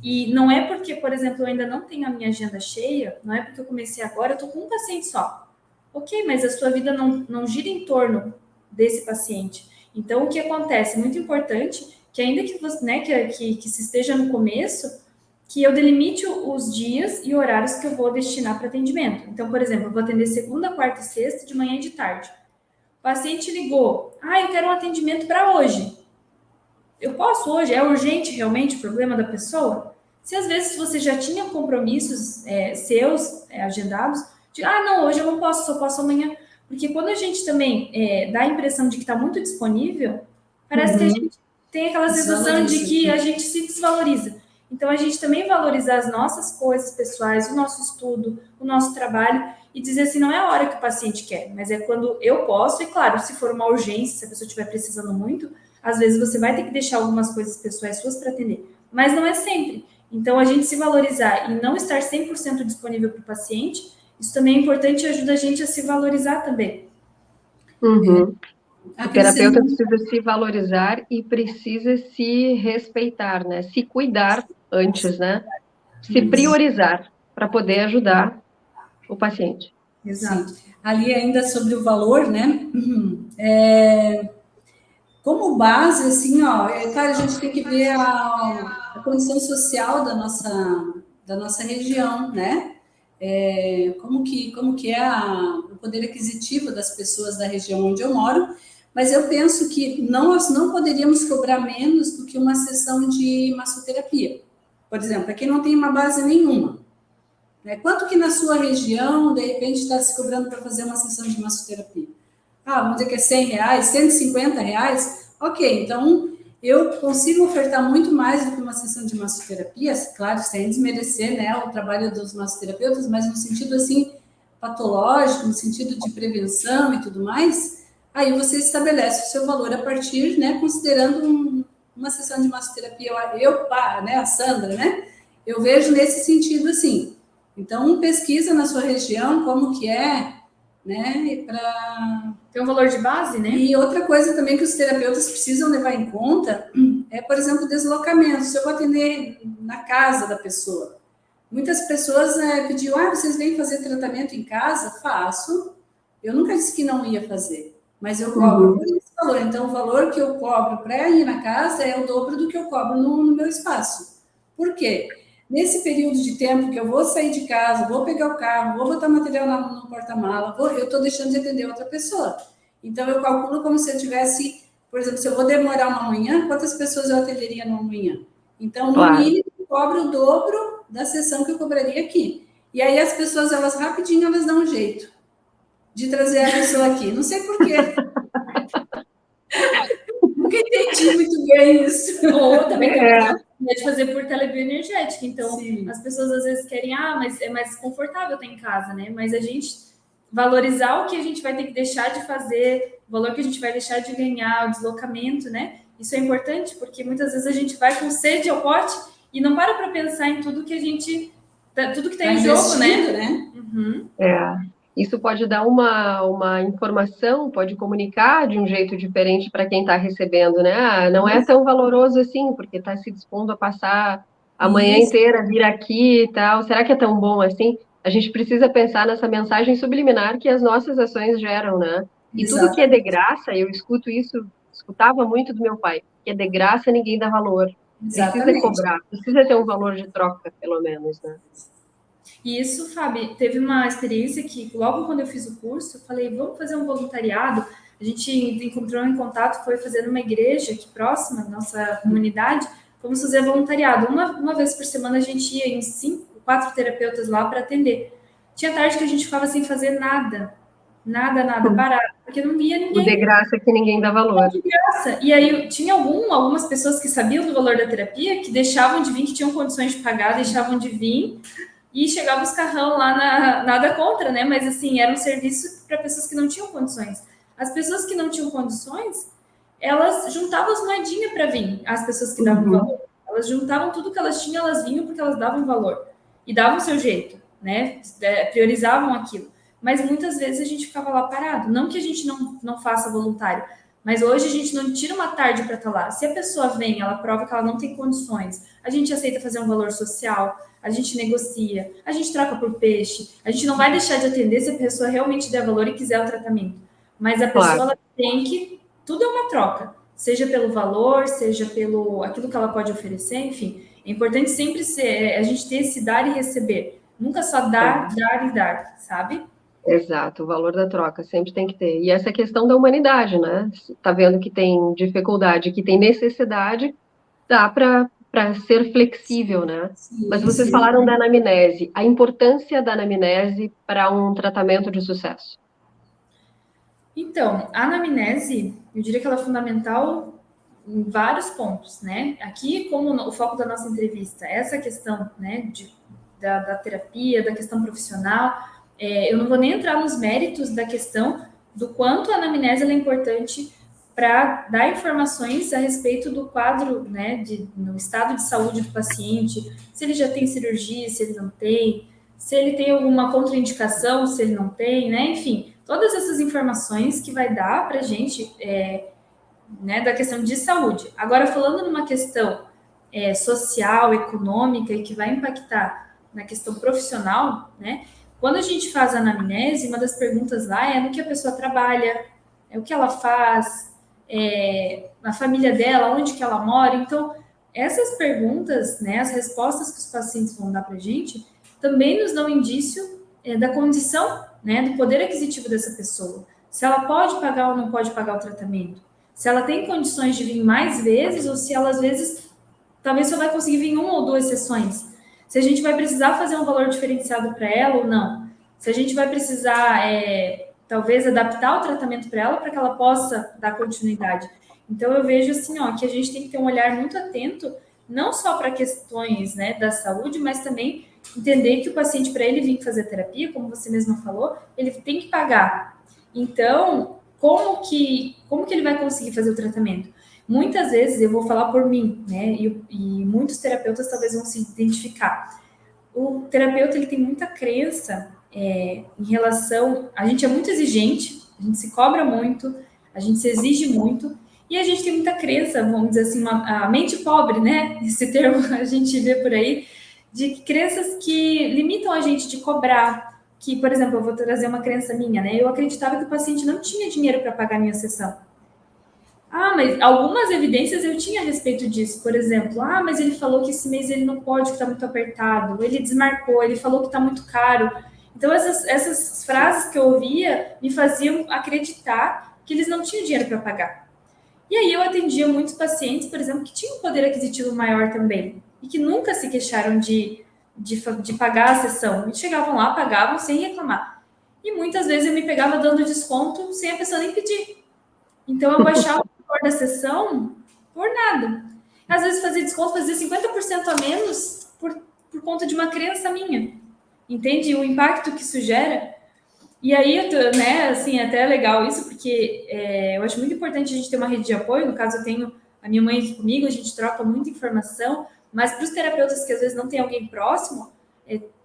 E não é porque, por exemplo, eu ainda não tenho a minha agenda cheia, não é porque eu comecei agora, eu estou com um paciente só. Ok, mas a sua vida não gira em torno desse paciente. Então, o que acontece? Muito importante que ainda que você, né, que se esteja no começo, que eu delimite os dias e horários que eu vou destinar para atendimento. Então, por exemplo, eu vou atender segunda, quarta e sexta, de manhã e de tarde. O paciente ligou, eu quero um atendimento para hoje. Eu posso hoje? É urgente realmente o problema da pessoa? Se às vezes você já tinha compromissos seus agendados, não, hoje eu não posso, só posso amanhã. Porque quando a gente também dá a impressão de que está muito disponível, parece que a gente tem aquela sensação de que a gente se desvaloriza. Então, a gente também valorizar as nossas coisas pessoais, o nosso estudo, o nosso trabalho, e dizer assim, não é a hora que o paciente quer, mas é quando eu posso, e claro, se for uma urgência, se a pessoa estiver precisando muito, às vezes você vai ter que deixar algumas coisas pessoais suas para atender, mas não é sempre. Então, a gente se valorizar e não estar 100% disponível para o paciente, isso também é importante e ajuda a gente a se valorizar também. Uhum. O terapeuta precisa se valorizar e precisa se respeitar, né? Se cuidar antes, né? Se priorizar para poder ajudar o paciente. Exato. Ali ainda sobre o valor, né? Como base, assim, ó, claro, a gente tem que ver a condição social da nossa região, né? Como que é o poder aquisitivo das pessoas da região onde eu moro, mas eu penso que nós não poderíamos cobrar menos do que uma sessão de massoterapia. Por exemplo, para quem não tem uma base nenhuma, né? Quanto que na sua região, de repente, está se cobrando para fazer uma sessão de massoterapia? Ah, vamos dizer que é R$ 100, R$ 150? Ok, então eu consigo ofertar muito mais do que uma sessão de massoterapia, claro, sem desmerecer, né, o trabalho dos massoterapeutas, mas no sentido assim patológico, no sentido de prevenção e tudo mais. Aí você estabelece o seu valor a partir, né, considerando uma sessão de massoterapia. Né, a Sandra, né, eu vejo nesse sentido assim. Então pesquisa na sua região como que é, né, para tem um valor de base, né? E outra coisa também que os terapeutas precisam levar em conta é, por exemplo, o deslocamento. Se eu vou atender na casa da pessoa, muitas pessoas pediam, vocês vêm fazer tratamento em casa? Faço. Eu nunca disse que não ia fazer, mas eu cobro por esse valor. Então, o valor que eu cobro para ir na casa é o dobro do que eu cobro no meu espaço. Por quê? Nesse período de tempo que eu vou sair de casa, vou pegar o carro, vou botar material no porta-mala, eu estou deixando de atender outra pessoa. Então, eu calculo como se eu tivesse, por exemplo, se eu vou demorar uma manhã, quantas pessoas eu atenderia numa manhã? Então, no mínimo, eu cobro o dobro da sessão que eu cobraria aqui. E aí as pessoas, elas rapidinho, elas dão um jeito de trazer a pessoa aqui. Não sei por quê. Nunca entendi muito bem isso. Ou também tem de fazer por telebioenergética. Então, sim, as pessoas às vezes querem, mas é mais confortável estar em casa, né? Mas a gente valorizar o que a gente vai ter que deixar de fazer, o valor que a gente vai deixar de ganhar, o deslocamento, né? Isso é importante, porque muitas vezes a gente vai com sede ao pote e não para pensar em tudo que a gente, tudo que tem em jogo, né? Uhum. Isso pode dar uma informação, pode comunicar de um jeito diferente para quem está recebendo, né? Não é tão valoroso assim, porque está se dispondo a passar a manhã inteira, vir aqui e tal. Será que é tão bom assim? A gente precisa pensar nessa mensagem subliminar que as nossas ações geram, né? E tudo que é de graça, eu escutava muito do meu pai, que é de graça ninguém dá valor. Precisa cobrar, precisa ter um valor de troca, pelo menos, né? E isso, Fábio, teve uma experiência que logo quando eu fiz o curso, eu falei, vamos fazer um voluntariado. A gente encontrou em contato, foi fazer numa igreja aqui próxima, nossa comunidade, fomos fazer voluntariado. Uma vez por semana a gente ia em 4 terapeutas lá para atender. Tinha tarde que a gente ficava sem fazer nada, parado, porque não via ninguém. O de graça que ninguém dá valor. De graça. E aí tinha algumas pessoas que sabiam do valor da terapia, que deixavam de vir, que tinham condições de pagar, deixavam de vir, e chegava os carrão lá, nada contra, né? Mas assim, era um serviço para pessoas que não tinham condições. As pessoas que não tinham condições, elas juntavam as moedinhas para vir, as pessoas que davam valor. Elas juntavam tudo que elas tinham, elas vinham porque elas davam valor. E davam o seu jeito, né? Priorizavam aquilo. Mas muitas vezes a gente ficava lá parado. Não que a gente não faça voluntário, mas hoje a gente não tira uma tarde para estar lá. Se a pessoa vem, ela prova que ela não tem condições, a gente aceita fazer um valor social, a gente negocia, a gente troca por peixe, a gente não vai deixar de atender se a pessoa realmente der valor e quiser o tratamento. Mas a pessoa ela tem que... Tudo é uma troca, seja pelo valor, seja pelo aquilo que ela pode oferecer, enfim. É importante sempre a gente ter esse dar e receber. Nunca só dar e dar, sabe? Exato, o valor da troca sempre tem que ter. E essa questão da humanidade, né? Tá vendo que tem dificuldade, que tem necessidade, dá para ser flexível, né? Mas vocês falaram da anamnese, a importância da anamnese para um tratamento de sucesso. Então, a anamnese, eu diria que ela é fundamental em vários pontos, né? Aqui, como o foco da nossa entrevista é essa questão, né, da terapia, da questão profissional, eu não vou nem entrar nos méritos da questão do quanto a anamnese é importante para dar informações a respeito do quadro, né, no estado de saúde do paciente, se ele já tem cirurgia, se ele não tem, se ele tem alguma contraindicação, se ele não tem, né, enfim, todas essas informações que vai dar para a gente, né, da questão de saúde. Agora, falando numa questão social, econômica e que vai impactar na questão profissional, né, quando a gente faz a anamnese, uma das perguntas lá é no que a pessoa trabalha, o que ela faz, a família dela, onde que ela mora. Então, essas perguntas, né, as respostas que os pacientes vão dar para a gente, também nos dão indício da condição, né, do poder aquisitivo dessa pessoa. Se ela pode pagar ou não pode pagar o tratamento. Se ela tem condições de vir mais vezes ou se ela, às vezes, talvez só vai conseguir vir 1 ou 2 sessões. Se a gente vai precisar fazer um valor diferenciado para ela ou não. Se a gente vai precisar, talvez, adaptar o tratamento para ela para que ela possa dar continuidade. Então, eu vejo assim, ó, que a gente tem que ter um olhar muito atento, não só para questões, né, da saúde, mas também entender que o paciente, para ele vir fazer terapia, como você mesma falou, ele tem que pagar. Então, como que ele vai conseguir fazer o tratamento? Muitas vezes, eu vou falar por mim, né, e muitos terapeutas talvez vão se identificar. O terapeuta, ele tem muita crença em relação... A gente é muito exigente, a gente se cobra muito, a gente se exige muito, e a gente tem muita crença, vamos dizer assim, a mente pobre, né? Esse termo a gente vê por aí, de crenças que limitam a gente de cobrar. Que, por exemplo, eu vou trazer uma crença minha, né? Eu acreditava que o paciente não tinha dinheiro para pagar a minha sessão. Mas algumas evidências eu tinha a respeito disso. Por exemplo, mas ele falou que esse mês ele não pode, que está muito apertado. Ele desmarcou, ele falou que está muito caro. Então, essas frases que eu ouvia me faziam acreditar que eles não tinham dinheiro para pagar. E aí eu atendia muitos pacientes, por exemplo, que tinham um poder aquisitivo maior também. E que nunca se queixaram de pagar a sessão. E chegavam lá, pagavam sem reclamar. E muitas vezes eu me pegava dando desconto sem a pessoa nem pedir. Então, eu baixava o valor da sessão por nada. Às vezes fazia desconto, fazia 50% a menos por conta de uma crença minha. Entende o impacto que isso gera? E aí, né, assim, até é legal isso, porque eu acho muito importante a gente ter uma rede de apoio. No caso, eu tenho a minha mãe aqui comigo, a gente troca muita informação, mas para os terapeutas que às vezes não tem alguém próximo,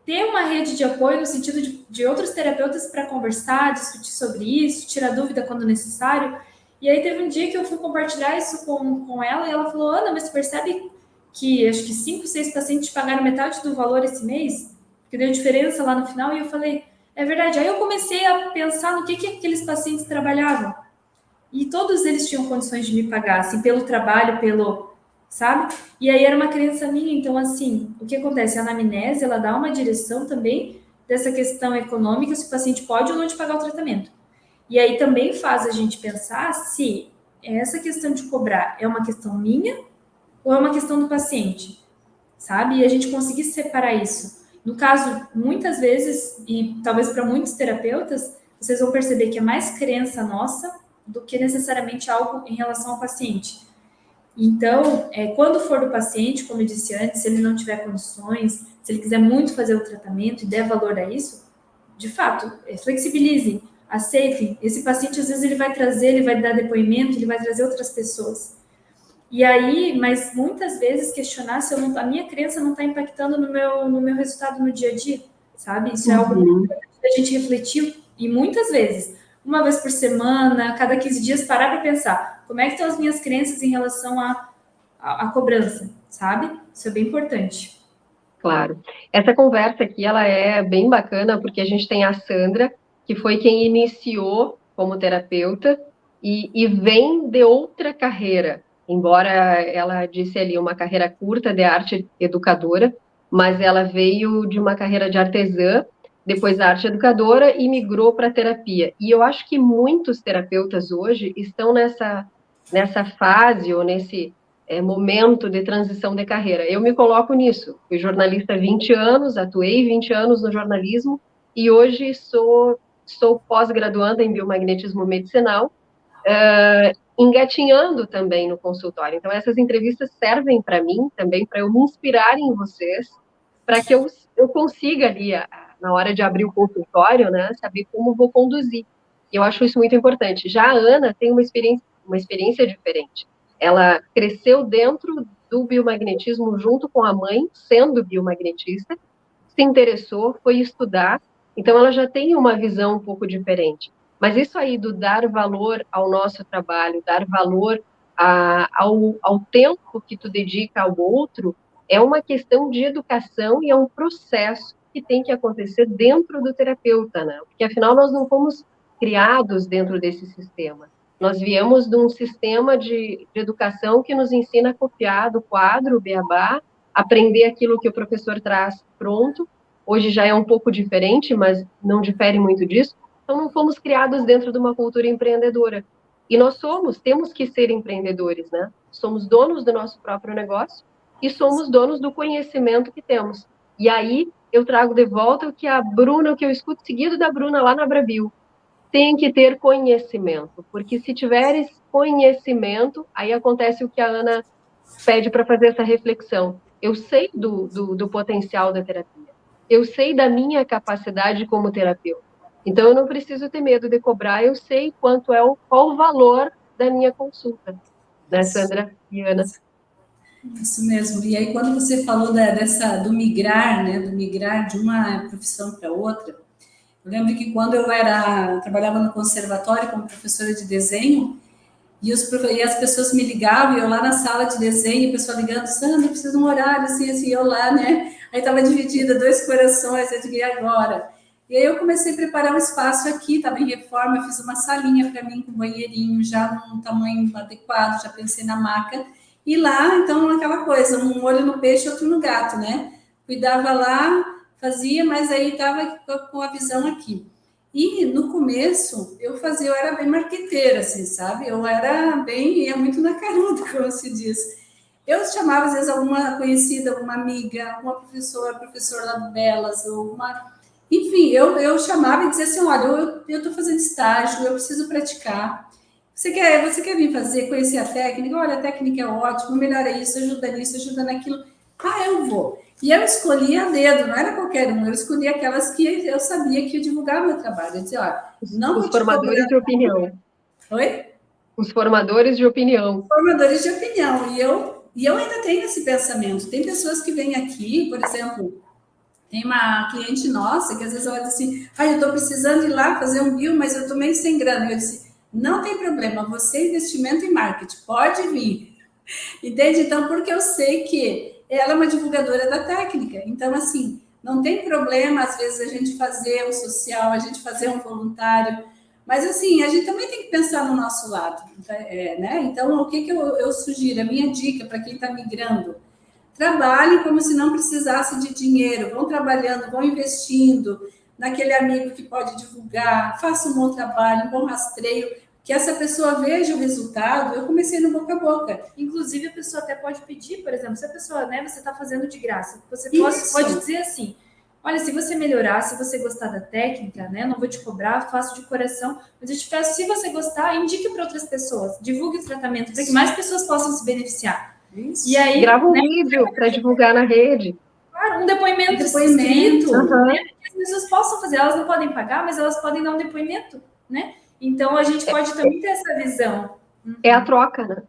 ter uma rede de apoio no sentido de outros terapeutas para conversar, discutir sobre isso, tirar dúvida quando necessário. E aí teve um dia que eu fui compartilhar isso com ela, e ela falou: Ana, mas tu percebe que acho que 5, 6 pacientes pagaram metade do valor esse mês? Porque deu diferença lá no final. E eu falei, é verdade. Aí eu comecei a pensar no que aqueles pacientes trabalhavam. E todos eles tinham condições de me pagar, assim, pelo trabalho, sabe? E aí era uma crença minha. Então, assim, o que acontece? A anamnese, ela dá uma direção também dessa questão econômica, se o paciente pode ou não te pagar o tratamento. E aí também faz a gente pensar se essa questão de cobrar é uma questão minha ou é uma questão do paciente, sabe? E a gente conseguir separar isso. No caso, muitas vezes, e talvez para muitos terapeutas, vocês vão perceber que é mais crença nossa do que necessariamente algo em relação ao paciente. Então, quando for do paciente, como eu disse antes, se ele não tiver condições, se ele quiser muito fazer o tratamento e der valor a isso, de fato, flexibilizem, aceitem. Esse paciente, às vezes, ele vai dar depoimento, ele vai trazer outras pessoas. E aí, mas muitas vezes questionar se a minha crença não está impactando no meu resultado no dia a dia, sabe? Isso é algo que a gente refletiu, e muitas vezes, uma vez por semana, cada 15 dias, parar para pensar como é que estão as minhas crenças em relação à cobrança, sabe? Isso é bem importante. Claro. Essa conversa aqui, ela é bem bacana, porque a gente tem a Sandra, que foi quem iniciou como terapeuta e vem de outra carreira, embora ela disse ali uma carreira curta de arte educadora, mas ela veio de uma carreira de artesã, depois da arte educadora e migrou para a terapia. E eu acho que muitos terapeutas hoje estão nessa fase ou nesse momento de transição de carreira. Eu me coloco nisso. Fui jornalista há 20 anos, atuei 20 anos no jornalismo e hoje sou pós-graduanda em biomagnetismo medicinal engatinhando também no consultório. Então, essas entrevistas servem para mim também, para eu me inspirar em vocês, para que eu consiga ali, na hora de abrir o consultório, né, saber como vou conduzir. E eu acho isso muito importante. Já a Ana tem uma experiência diferente. Ela cresceu dentro do biomagnetismo junto com a mãe, sendo biomagnetista, se interessou, foi estudar, então ela já tem uma visão um pouco diferente. Mas isso aí do dar valor ao nosso trabalho, dar valor ao tempo que tu dedica ao outro, é uma questão de educação e é um processo que tem que acontecer dentro do terapeuta, né? Porque afinal nós não fomos criados dentro desse sistema. Nós viemos de um sistema de educação que nos ensina a copiar do quadro, o beabá, aprender aquilo que o professor traz pronto. Hoje já é um pouco diferente, mas não difere muito disso. Então, não fomos criados dentro de uma cultura empreendedora. E nós temos que ser empreendedores, né? Somos donos do nosso próprio negócio e somos donos do conhecimento que temos. E aí, eu trago de volta o que a Bruna, o que eu escuto seguido da Bruna lá na Brabil. Tem que ter conhecimento, porque se tiveres conhecimento, aí acontece o que a Ana pede para fazer essa reflexão. Eu sei do potencial da terapia. Eu sei da minha capacidade como terapeuta. Então, eu não preciso ter medo de cobrar, eu sei qual o valor da minha consulta. Né, Sandra e Ana? Isso mesmo. E aí, quando você falou do migrar, né, do migrar de uma profissão para outra, eu lembro que quando eu trabalhava no conservatório como professora de desenho, e as pessoas me ligavam, e eu lá na sala de desenho, o pessoal ligando, Sandra, precisa de um horário, assim, eu lá, né? Aí estava dividida, 2 corações, eu digo, e agora? E aí eu comecei a preparar um espaço aqui, estava em reforma, eu fiz uma salinha para mim, com banheirinho, já num tamanho adequado, já pensei na maca. E lá, então, aquela coisa, um olho no peixe, outro no gato, né? Cuidava lá, fazia, mas aí estava com a visão aqui. E no começo, eu era bem marqueteira, assim, sabe? Eu era ia muito na caruda, como se diz. Eu chamava, às vezes, alguma conhecida, alguma amiga, alguma professora lá do Belas, ou uma... Enfim, eu chamava e dizia assim, olha, eu estou fazendo estágio, eu preciso praticar. Você quer vir conhecer a técnica? Olha, a técnica é ótima, melhora isso, nisso, ajuda naquilo. Ah, eu vou. E eu escolhi a dedo, não era qualquer um, eu escolhi aquelas que eu sabia que ia divulgar meu trabalho. Eu disse, olha, não Os formadores de opinião. Oi? Os formadores de opinião. Formadores de opinião. E eu ainda tenho esse pensamento. Tem pessoas que vêm aqui, por exemplo, tem uma cliente nossa que às vezes ela diz assim, eu estou precisando ir lá fazer um bio, mas eu estou meio sem grana. Eu disse, não tem problema, você é investimento em marketing, pode vir. Entende? Então, porque eu sei que ela é uma divulgadora da técnica. Então, assim, não tem problema, às vezes, a gente fazer um social, a gente fazer um voluntário. Mas, assim, a gente também tem que pensar no nosso lado. Né? Então, o que eu sugiro? A minha dica para quem está migrando: trabalhem como se não precisasse de dinheiro. Vão trabalhando, vão investindo naquele amigo que pode divulgar. Faça um bom trabalho, um bom rastreio, que essa pessoa veja o resultado. Eu comecei no boca a boca. Inclusive, a pessoa até pode pedir, por exemplo, se a pessoa, né, você está fazendo de graça, você pode dizer assim, olha, se você melhorar, se você gostar da técnica, né, não vou te cobrar, faço de coração, mas eu te peço, se você gostar, indique para outras pessoas, divulgue o tratamento, para que mais pessoas possam se beneficiar. Isso. E aí, grava um vídeo para divulgar na rede. Claro, um depoimento escrito, né, que as pessoas possam fazer, elas não podem pagar, mas elas podem dar um depoimento, né? Então, a gente pode também ter essa visão. É a troca, né?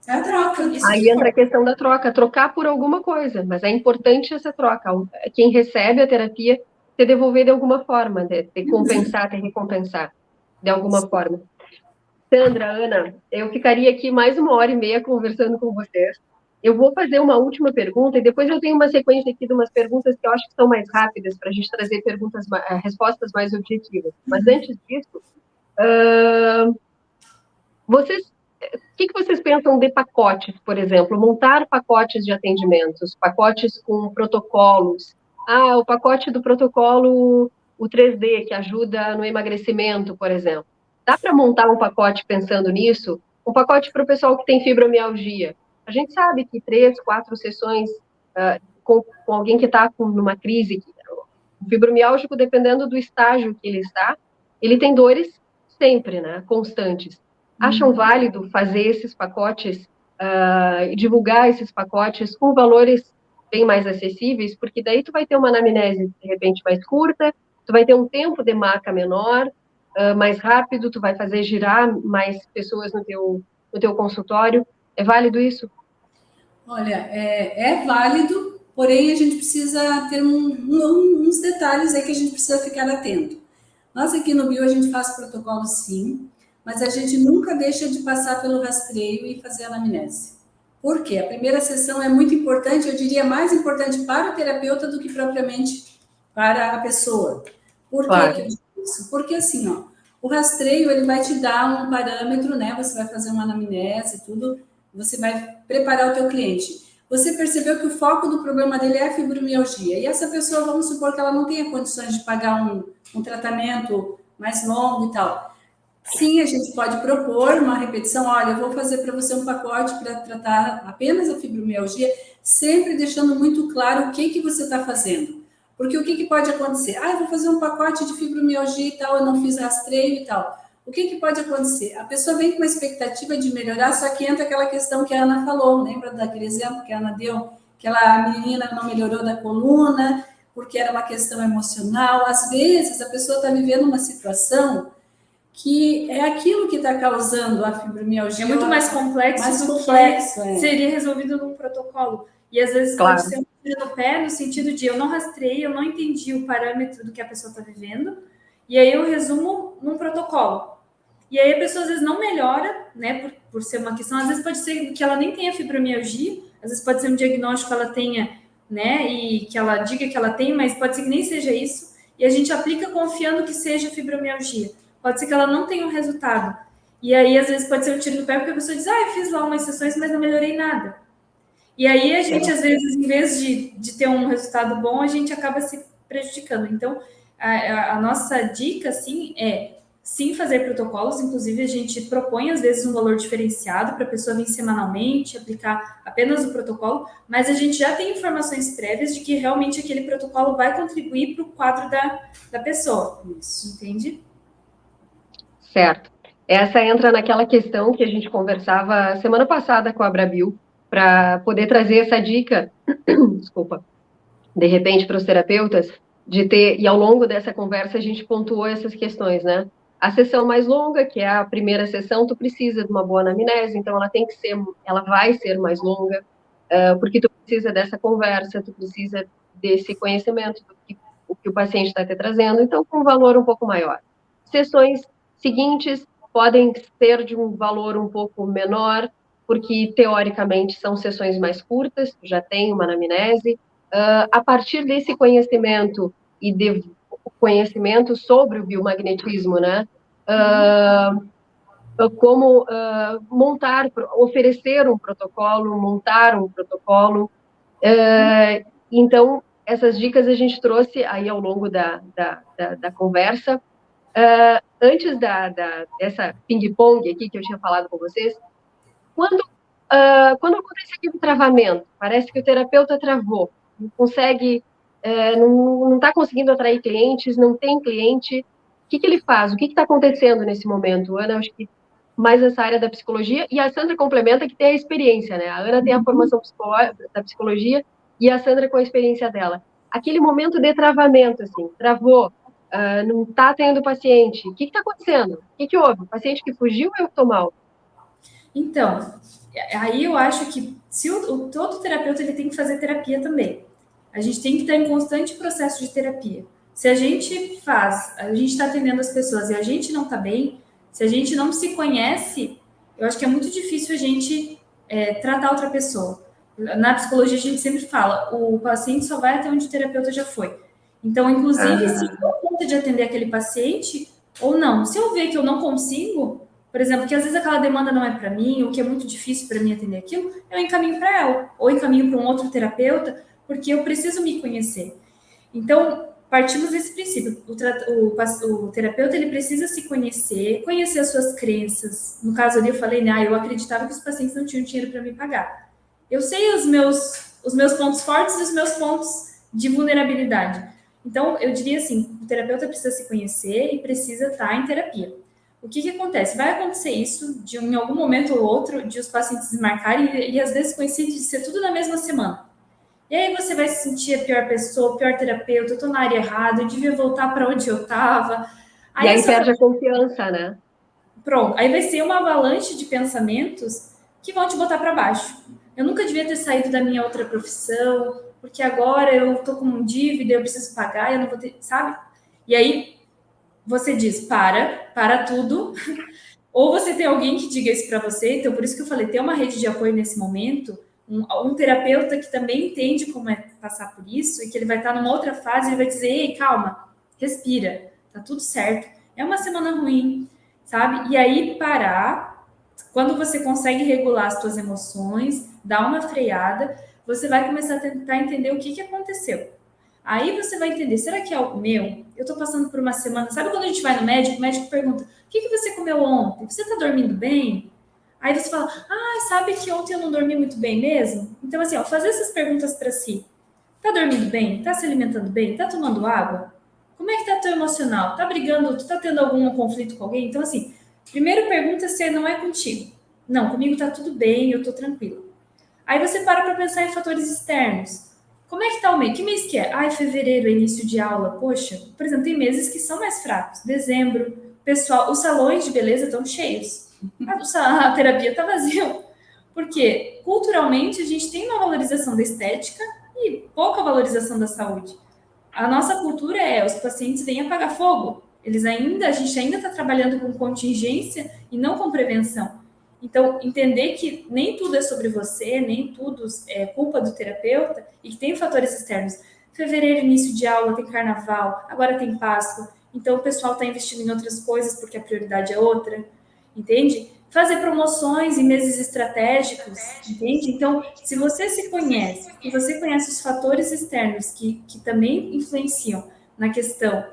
É a troca. Aí entra a questão da troca, trocar por alguma coisa, mas é importante essa troca. Quem recebe a terapia te devolver de alguma forma, te compensar, te recompensar de alguma forma. Sandra, Ana, eu ficaria aqui mais 1h30 conversando com vocês. Eu vou fazer uma última pergunta e depois eu tenho uma sequência aqui de umas perguntas que eu acho que são mais rápidas para a gente trazer respostas mais objetivas. Mas antes disso, o que vocês pensam de pacotes, por exemplo? Montar pacotes de atendimentos, pacotes com protocolos. O pacote do protocolo, o 3D, que ajuda no emagrecimento, por exemplo. Dá para montar um pacote pensando nisso? Um pacote para o pessoal que tem fibromialgia. A gente sabe que 3, 4 sessões com alguém que está numa crise, o fibromialgico, dependendo do estágio que ele está, ele tem dores sempre, né, constantes. acham válido fazer esses pacotes e divulgar esses pacotes com valores bem mais acessíveis, porque daí tu vai ter uma anamnese, de repente, mais curta, tu vai ter um tempo de maca menor, mais rápido, tu vai fazer girar mais pessoas no teu consultório. É válido isso? Olha, é válido, porém a gente precisa ter uns detalhes aí que a gente precisa ficar atento. Nós aqui no Bio a gente faz protocolo sim, mas a gente nunca deixa de passar pelo rastreio e fazer a anamnese. Por quê? A primeira sessão é muito importante, eu diria mais importante para o terapeuta do que propriamente para a pessoa. Por Claro. que eu digo isso? Porque assim, ó, o rastreio ele vai te dar um parâmetro, né? Você vai fazer uma anamnese, tudo, você vai preparar o teu cliente. Você percebeu que o foco do problema dele é a fibromialgia. E essa pessoa, vamos supor que ela não tenha condições de pagar um tratamento mais longo e tal. Sim, a gente pode propor uma repetição. Olha, eu vou fazer para você um pacote para tratar apenas a fibromialgia, sempre deixando muito claro o que você está fazendo. Porque o que pode acontecer? Eu vou fazer um pacote de fibromialgia e tal, eu não fiz rastreio e tal. O que pode acontecer? A pessoa vem com uma expectativa de melhorar, só que entra aquela questão que a Ana falou, lembra daquele exemplo que a Ana deu? A menina não melhorou da coluna, porque era uma questão emocional. Às vezes, a pessoa está vivendo uma situação que é aquilo que está causando a fibromialgia. É muito mais complexo do que seria resolvido num protocolo. E às vezes pode ser um tiro no pé, no sentido de eu não rastrei, eu não entendi o parâmetro do que a pessoa está vivendo, e aí eu resumo num protocolo. E aí a pessoa às vezes não melhora, né, por ser uma questão, às vezes pode ser que ela nem tenha fibromialgia, às vezes pode ser um diagnóstico que ela tenha, né, e que ela diga que ela tem, mas pode ser que nem seja isso, e a gente aplica confiando que seja fibromialgia. Pode ser que ela não tenha um resultado. E aí, às vezes, pode ser um tiro no pé, porque a pessoa diz, eu fiz lá umas sessões, mas não melhorei nada. E aí, a gente, às vezes, em vez de ter um resultado bom, a gente acaba se prejudicando. Então, a nossa dica, assim, sim, fazer protocolos. Inclusive, a gente propõe, às vezes, um valor diferenciado para a pessoa vir semanalmente, aplicar apenas o protocolo, mas a gente já tem informações prévias de que realmente aquele protocolo vai contribuir para o quadro da pessoa. Isso, entende? Certo. Essa entra naquela questão que a gente conversava semana passada com a Abrabil, para poder trazer essa dica, desculpa, de repente para os terapeutas, de ter, e ao longo dessa conversa a gente pontuou essas questões, né? A sessão mais longa, que é a primeira sessão, tu precisa de uma boa anamnese, então ela vai ser mais longa, porque tu precisa dessa conversa, tu precisa desse conhecimento do que o paciente está te trazendo, então com um valor um pouco maior. Sessões seguintes podem ser de um valor um pouco menor, porque teoricamente são sessões mais curtas, tu já tem uma anamnese. A partir desse conhecimento e de conhecimento sobre o biomagnetismo, né? Como oferecer um protocolo, montar um protocolo. Então, essas dicas a gente trouxe aí ao longo da conversa. Antes dessa ping-pong aqui que eu tinha falado com vocês, quando acontece aquele travamento, parece que o terapeuta travou, não consegue, não está conseguindo atrair clientes, não tem cliente, o que ele faz? O que está acontecendo nesse momento? Ana, acho que mais essa área da psicologia, e a Sandra complementa que tem a experiência, né? A Ana tem a formação da psicologia e a Sandra com a experiência dela. Aquele momento de travamento, assim, travou, não está tendo paciente, o que está acontecendo? O que houve? O paciente que fugiu ou eu estou mal? Então, aí eu acho que se todo terapeuta ele tem que fazer terapia também. A gente tem que estar em constante processo de terapia. Se a gente está atendendo as pessoas e a gente não está bem, se a gente não se conhece, eu acho que é muito difícil a gente tratar outra pessoa. Na psicologia a gente sempre fala, o paciente só vai até onde o terapeuta já foi. Então, inclusive, se eu dou conta de atender aquele paciente ou não, se eu ver que eu não consigo, por exemplo, que às vezes aquela demanda não é para mim, ou que é muito difícil para mim atender aquilo, eu encaminho para ela, ou encaminho para um outro terapeuta, porque eu preciso me conhecer. Então, partimos desse princípio. O terapeuta ele precisa se conhecer as suas crenças. No caso ali, eu falei, eu acreditava que os pacientes não tinham dinheiro para me pagar. Eu sei os meus pontos fortes e os meus pontos de vulnerabilidade. Então, eu diria assim, o terapeuta precisa se conhecer e precisa estar em terapia. O que acontece? Vai acontecer isso em algum momento ou outro de os pacientes desmarcarem e às vezes coincide de ser tudo na mesma semana. E aí você vai se sentir a pior pessoa, o pior terapeuta, eu tô na área errada, eu devia voltar para onde eu estava. E aí perde a confiança, né? Pronto, aí vai ser uma avalanche de pensamentos que vão te botar para baixo. Eu nunca devia ter saído da minha outra profissão, porque agora eu tô com uma dívida, eu preciso pagar, eu não vou ter, sabe? E aí você diz, para tudo. Ou você tem alguém que diga isso para você, então por isso que eu falei, ter uma rede de apoio nesse momento, um terapeuta que também entende como é passar por isso, e que ele vai estar numa outra fase, ele vai dizer, ei, calma, respira, tá tudo certo, é uma semana ruim, sabe? E aí parar, quando você consegue regular as suas emoções, dar uma freada, você vai começar a tentar entender o que aconteceu. Aí você vai entender, será que é algo meu? Eu tô passando por uma semana, sabe quando a gente vai no médico, o médico pergunta, o que você comeu ontem? Você tá dormindo bem? Aí você fala, sabe que ontem eu não dormi muito bem mesmo? Então assim, ó, fazer essas perguntas para si. Tá dormindo bem? Tá se alimentando bem? Tá tomando água? Como é que tá teu emocional? Tá brigando? Tu tá tendo algum conflito com alguém? Então assim, primeiro pergunta se não é contigo. Não, comigo tá tudo bem, eu tô tranquila. Aí você para pensar em fatores externos. Como é que tá o mês? Que mês que é? Fevereiro é início de aula. Poxa, por exemplo, tem meses que são mais fracos. Dezembro, pessoal, os salões de beleza estão cheios. A terapia está vazia. Porque culturalmente a gente tem uma valorização da estética e pouca valorização da saúde. A nossa cultura os pacientes vêm apagar fogo. A gente ainda está trabalhando com contingência e não com prevenção. Então, entender que nem tudo é sobre você, nem tudo é culpa do terapeuta e que tem fatores externos. Fevereiro, início de aula, tem carnaval, agora tem Páscoa. Então, o pessoal está investindo em outras coisas porque a prioridade é outra, entende? Fazer promoções em meses estratégicos, entende? Então, se você se conhece, e você conhece os fatores externos que também influenciam na questão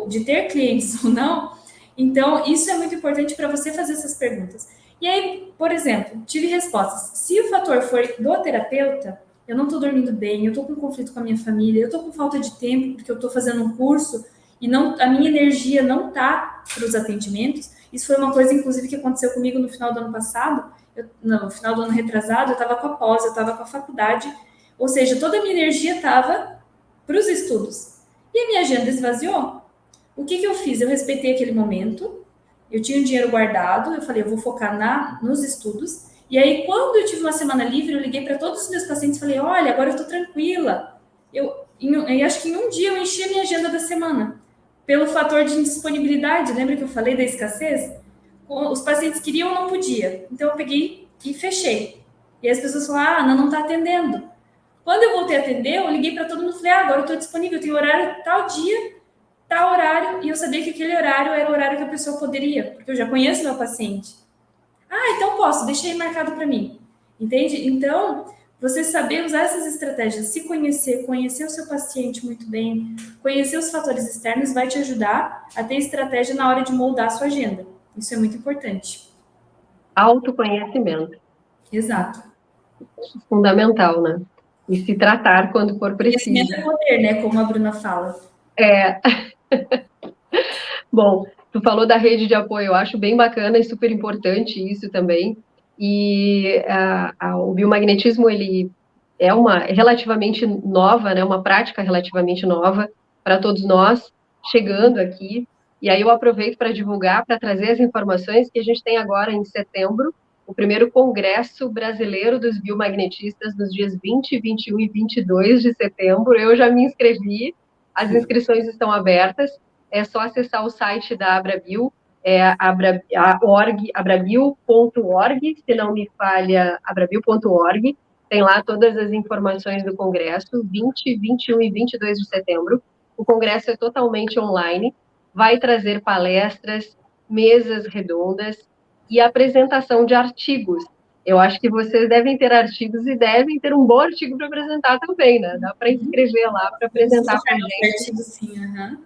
de ter clientes ou não, então, isso é muito importante para você fazer essas perguntas. E aí, por exemplo, tive respostas. Se o fator for do terapeuta, eu não estou dormindo bem, eu estou com conflito com a minha família, eu estou com falta de tempo porque eu estou fazendo um curso e a minha energia não está para os atendimentos. Isso foi uma coisa, inclusive, que aconteceu comigo no final do ano passado, no final do ano retrasado, eu estava com a pós, eu estava com a faculdade, ou seja, toda a minha energia estava para os estudos. E a minha agenda esvaziou. O que eu fiz? Eu respeitei aquele momento, eu tinha o dinheiro guardado, eu falei, eu vou focar nos estudos. E aí, quando eu tive uma semana livre, eu liguei para todos os meus pacientes e falei, olha, agora eu estou tranquila. Eu acho que em um dia eu enchi a minha agenda da semana, pelo fator de indisponibilidade. Lembra que eu falei da escassez? Os pacientes queriam ou não podia. Então, eu peguei e fechei. E as pessoas falaram, não está atendendo. Quando eu voltei a atender, eu liguei para todo mundo e falei, agora eu estou disponível, eu tenho horário tal dia, tal horário, e eu sabia que aquele horário era o horário que a pessoa poderia, porque eu já conheço meu paciente. Então posso, deixei marcado para mim. Entende? Então, você saber usar essas estratégias, se conhecer o seu paciente muito bem, conhecer os fatores externos, vai te ajudar a ter estratégia na hora de moldar a sua agenda. Isso é muito importante. Autoconhecimento. Exato. Fundamental, né? E se tratar quando for preciso. Conhecimento é poder, né? Como a Bruna fala. Bom, tu falou da rede de apoio, eu acho bem bacana e super importante isso também. E o biomagnetismo, ele é uma relativamente nova, né? Uma prática relativamente nova para todos nós, chegando aqui. E aí eu aproveito para divulgar, para trazer as informações que a gente tem agora em setembro, o primeiro Congresso Brasileiro dos Biomagnetistas, nos dias 20, 21 e 22 de setembro. Eu já me inscrevi, as inscrições estão abertas. É só acessar o site da Abrabil, abrabil.org, se não me falha, abrabil.org. Tem lá todas as informações do Congresso, 20, 21 e 22 de setembro. O Congresso é totalmente online, vai trazer palestras, mesas redondas e apresentação de artigos. Eu acho que vocês devem ter artigos e devem ter um bom artigo para apresentar também, né? Dá para escrever lá para apresentar para a gente. Artigo, sim,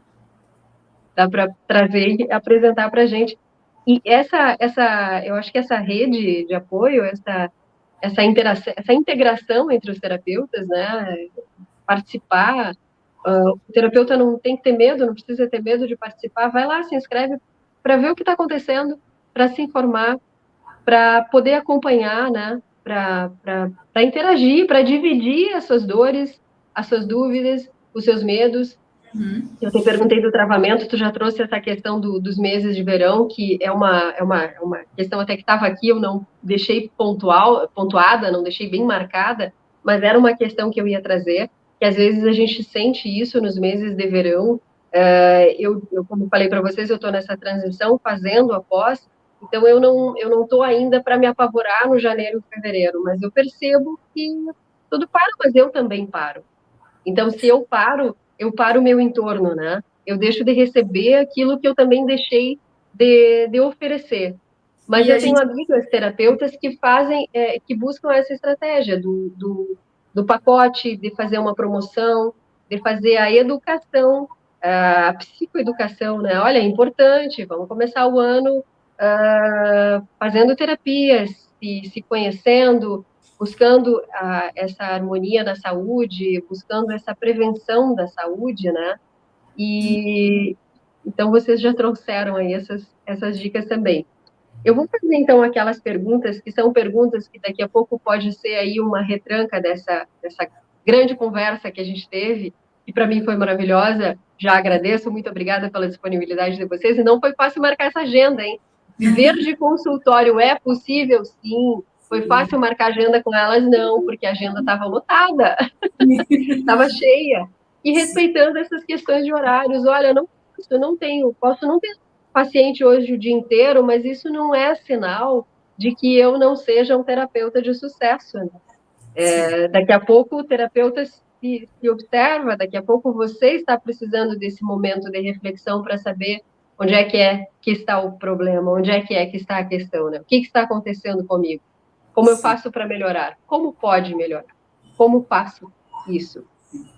Dá para trazer e apresentar para a gente. E eu acho que essa rede de apoio, essa integração entre os terapeutas, né? Participar, o terapeuta não tem que ter medo, não precisa ter medo de participar, vai lá, se inscreve, para ver o que está acontecendo, para se informar, para poder acompanhar, né? Para interagir, para dividir as suas dores, as suas dúvidas, os seus medos. Eu te perguntei do travamento, tu já trouxe essa questão dos meses de verão, que é uma questão até que estava aqui, eu não deixei pontuada, não deixei bem marcada, mas era uma questão que eu ia trazer, que às vezes a gente sente isso nos meses de verão. Como falei para vocês, eu estou nessa transição, fazendo a pós, então eu não estou ainda para me apavorar no janeiro e fevereiro, mas eu percebo que tudo para, mas eu também paro. Então, se eu paro o meu entorno, né? Eu deixo de receber aquilo que eu também deixei de oferecer. Mas E a eu tenho gente amigas terapeutas que que buscam essa estratégia do pacote, de fazer uma promoção, de fazer a educação, a psicoeducação, né? Olha, é importante, vamos começar o ano fazendo terapias, se conhecendo, buscando essa harmonia na saúde, buscando essa prevenção da saúde, né? E então vocês já trouxeram aí essas dicas também. Eu vou fazer então aquelas perguntas que são perguntas que daqui a pouco pode ser aí uma retranca dessa grande conversa que a gente teve, e para mim foi maravilhosa. Já agradeço, muito obrigada pela disponibilidade de vocês. E não foi fácil marcar essa agenda, hein? Viver de consultório é possível, sim. Foi fácil marcar agenda com elas? Não, porque a agenda estava lotada, estava cheia. E respeitando essas questões de horários. Olha, posso não ter paciente hoje o dia inteiro, mas isso não é sinal de que eu não seja um terapeuta de sucesso, né? Daqui a pouco o terapeuta se observa, daqui a pouco você está precisando desse momento de reflexão para saber onde é que está o problema, onde é que está a questão, né? O que está acontecendo comigo? Como eu faço para melhorar? Como pode melhorar? Como faço isso?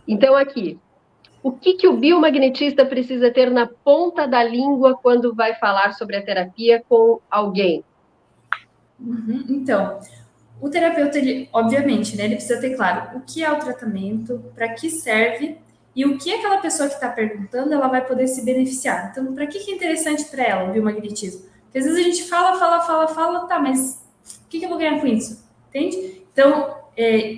Então, aqui, o que o biomagnetista precisa ter na ponta da língua quando vai falar sobre a terapia com alguém? Então, o terapeuta, ele, obviamente, né, ele precisa ter claro o que é o tratamento, para que serve e o que aquela pessoa que está perguntando ela vai poder se beneficiar. Então, para que é interessante para ela o biomagnetismo? Porque às vezes a gente fala, tá, mas o que eu vou ganhar com isso? Entende? Então,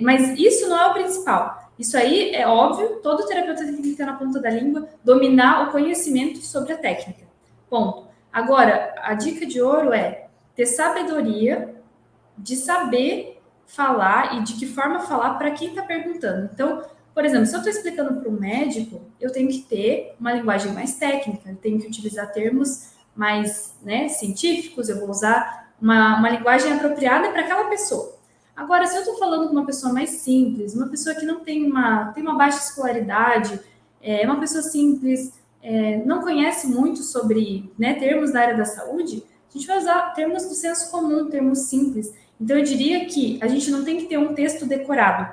mas isso não é o principal. Isso aí é óbvio, todo terapeuta tem que ter na ponta da língua, dominar o conhecimento sobre a técnica. Ponto. Agora, a dica de ouro é ter sabedoria de saber falar e de que forma falar para quem está perguntando. Então, por exemplo, se eu estou explicando para um médico, eu tenho que ter uma linguagem mais técnica, eu tenho que utilizar termos mais, né, científicos, eu vou usar uma linguagem apropriada para aquela pessoa. Agora, se eu estou falando com uma pessoa mais simples, uma pessoa que não tem uma baixa escolaridade, uma pessoa simples, não conhece muito sobre, né, termos da área da saúde, a gente vai usar termos do senso comum, termos simples. Então, eu diria que a gente não tem que ter um texto decorado,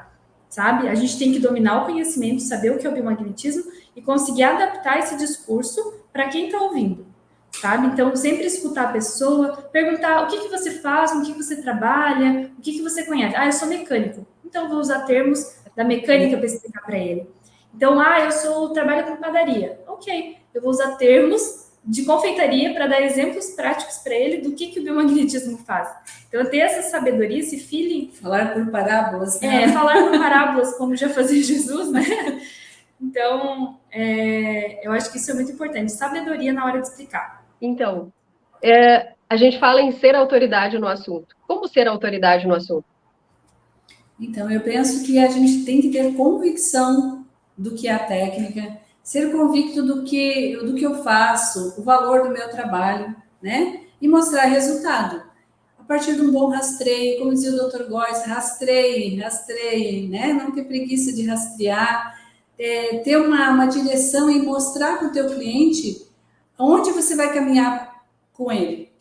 sabe? A gente tem que dominar o conhecimento, saber o que é o biomagnetismo e conseguir adaptar esse discurso para quem está ouvindo, sabe? Então, sempre escutar a pessoa, perguntar o que você faz, com o que você trabalha, o que você conhece. Ah, eu sou mecânico. Então, vou usar termos da mecânica para explicar para ele. Então, eu trabalho com padaria. Ok, eu vou usar termos de confeitaria para dar exemplos práticos para ele do que o biomagnetismo faz. Então, ter essa sabedoria, esse feeling... Falar por parábolas. Né? Falar por parábolas, como já fazia Jesus, né? Então, eu acho que isso é muito importante. Sabedoria na hora de explicar. Então, a gente fala em ser autoridade no assunto. Como ser autoridade no assunto? Então, eu penso que a gente tem que ter convicção do que é a técnica, ser convicto do que eu faço, o valor do meu trabalho, né? E mostrar resultado. A partir de um bom rastreio, como dizia o Dr. Góes, rastreie, né? Não ter preguiça de rastrear, ter uma direção e mostrar para o teu cliente onde você vai caminhar com ele,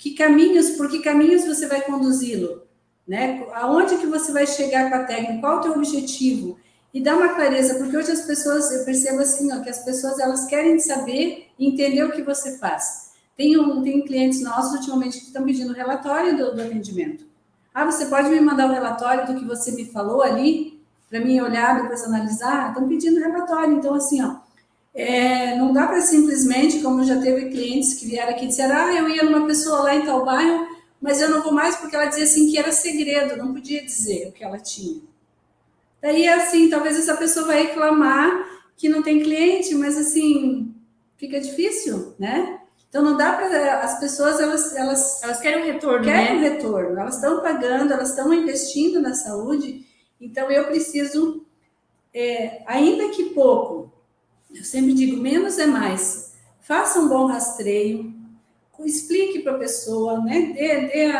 por que caminhos você vai conduzi-lo, né? Aonde que você vai chegar com a técnica, qual o teu objetivo? E dar uma clareza, porque hoje as pessoas, eu percebo assim, ó, que as pessoas elas querem saber e entender o que você faz. Tem clientes nossos ultimamente que estão pedindo relatório do atendimento. Ah, você pode me mandar o relatório do que você me falou ali, para mim olhar, depois analisar? Estão pedindo relatório. Então, assim, ó, não dá para simplesmente, como já teve clientes que vieram aqui e disseram, eu ia numa pessoa lá em tal bairro, mas eu não vou mais porque ela dizia assim que era segredo, não podia dizer o que ela tinha. Daí, assim, talvez essa pessoa vai reclamar que não tem cliente, mas, assim, fica difícil, né? Então, não dá para... As pessoas, Elas querem um retorno, querem um né? retorno. Elas estão pagando, elas estão investindo na saúde. Então, eu preciso, ainda que pouco, eu sempre digo, menos é mais. Faça um bom rastreio, explique para a pessoa, né? Dê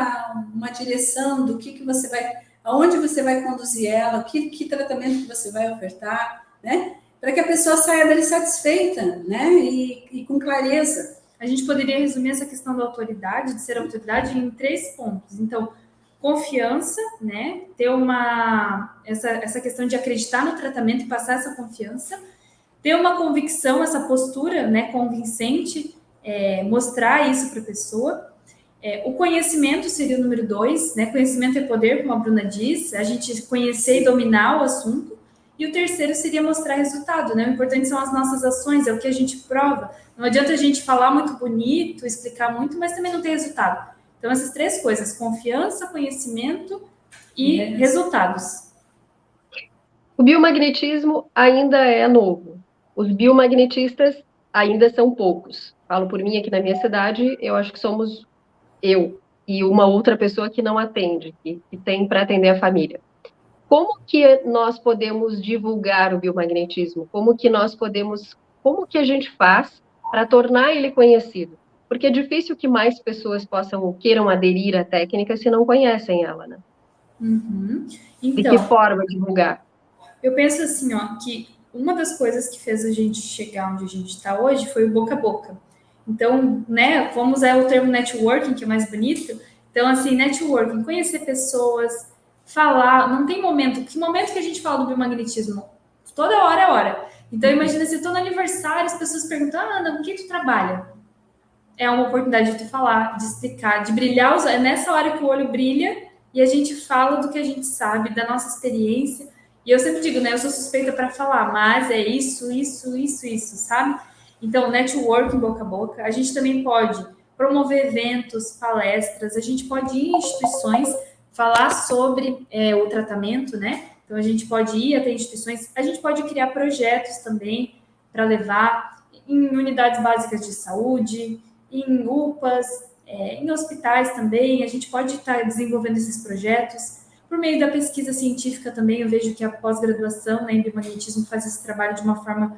uma direção do que você vai, aonde você vai conduzir ela, que tratamento que você vai ofertar, né? Para que a pessoa saia dali satisfeita, né? E com clareza. A gente poderia resumir essa questão da autoridade, de ser autoridade, em 3 pontos. Então, confiança, né? Ter essa questão de acreditar no tratamento e passar essa confiança. Ter uma convicção, essa postura, né, convincente, mostrar isso para a pessoa. O conhecimento seria o número 2, né? Conhecimento é poder, como a Bruna diz, a gente conhecer e dominar o assunto. E o terceiro seria mostrar resultado, né? O importante são as nossas ações, é o que a gente prova. Não adianta a gente falar muito bonito, explicar muito, mas também não ter resultado. Então, essas 3 coisas, confiança, conhecimento e resultados. O biomagnetismo ainda é novo. Os biomagnetistas ainda são poucos. Falo por mim aqui na minha cidade, eu acho que somos eu e uma outra pessoa que não atende, que tem para atender a família. Como que nós podemos divulgar o biomagnetismo? Como que a gente faz para tornar ele conhecido? Porque é difícil que mais pessoas queiram aderir à técnica se não conhecem ela, né? Uhum. De que forma divulgar? Eu penso assim, ó, que uma das coisas que fez a gente chegar onde a gente está hoje foi o boca a boca. Então, né, vamos usar o termo networking, que é mais bonito. Então, assim, networking, conhecer pessoas, falar, não tem momento. Que momento que a gente fala do biomagnetismo? Toda hora é hora. Então, imagina se eu estou no aniversário, as pessoas perguntam, Ana, com quem tu trabalha? É uma oportunidade de tu falar, de explicar, de brilhar. É nessa hora que o olho brilha e a gente fala do que a gente sabe, da nossa experiência. E eu sempre digo, né? Eu sou suspeita para falar, mas é isso, sabe? Então, networking boca a boca. A gente também pode promover eventos, palestras, a gente pode ir em instituições falar sobre o tratamento, né? Então, a gente pode ir até instituições, a gente pode criar projetos também para levar em unidades básicas de saúde, em UPAs, em hospitais também. A gente pode estar desenvolvendo esses projetos. Por meio da pesquisa científica também, eu vejo que a pós-graduação, né, em biomagnetismo faz esse trabalho de uma forma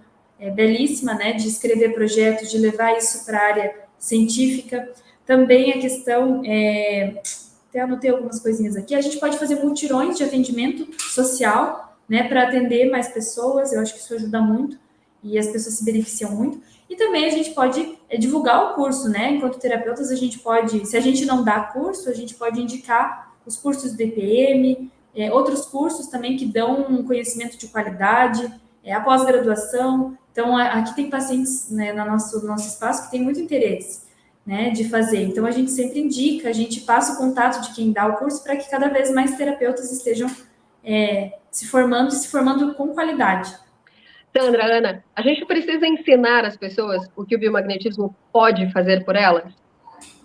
belíssima, né, de escrever projetos, de levar isso para a área científica. Também a questão, até anotei algumas coisinhas aqui, a gente pode fazer mutirões de atendimento social, né, para atender mais pessoas, eu acho que isso ajuda muito e as pessoas se beneficiam muito. E também a gente pode divulgar o curso, né, enquanto terapeutas a gente pode, se a gente não dá curso, a gente pode indicar os cursos do EPM, outros cursos também que dão um conhecimento de qualidade, a pós-graduação. Então, aqui tem pacientes, né, no nosso espaço que tem muito interesse, né, de fazer. Então, a gente sempre indica, a gente passa o contato de quem dá o curso para que cada vez mais terapeutas estejam se formando com qualidade. Sandra, Ana, a gente precisa ensinar as pessoas o que o biomagnetismo pode fazer por elas?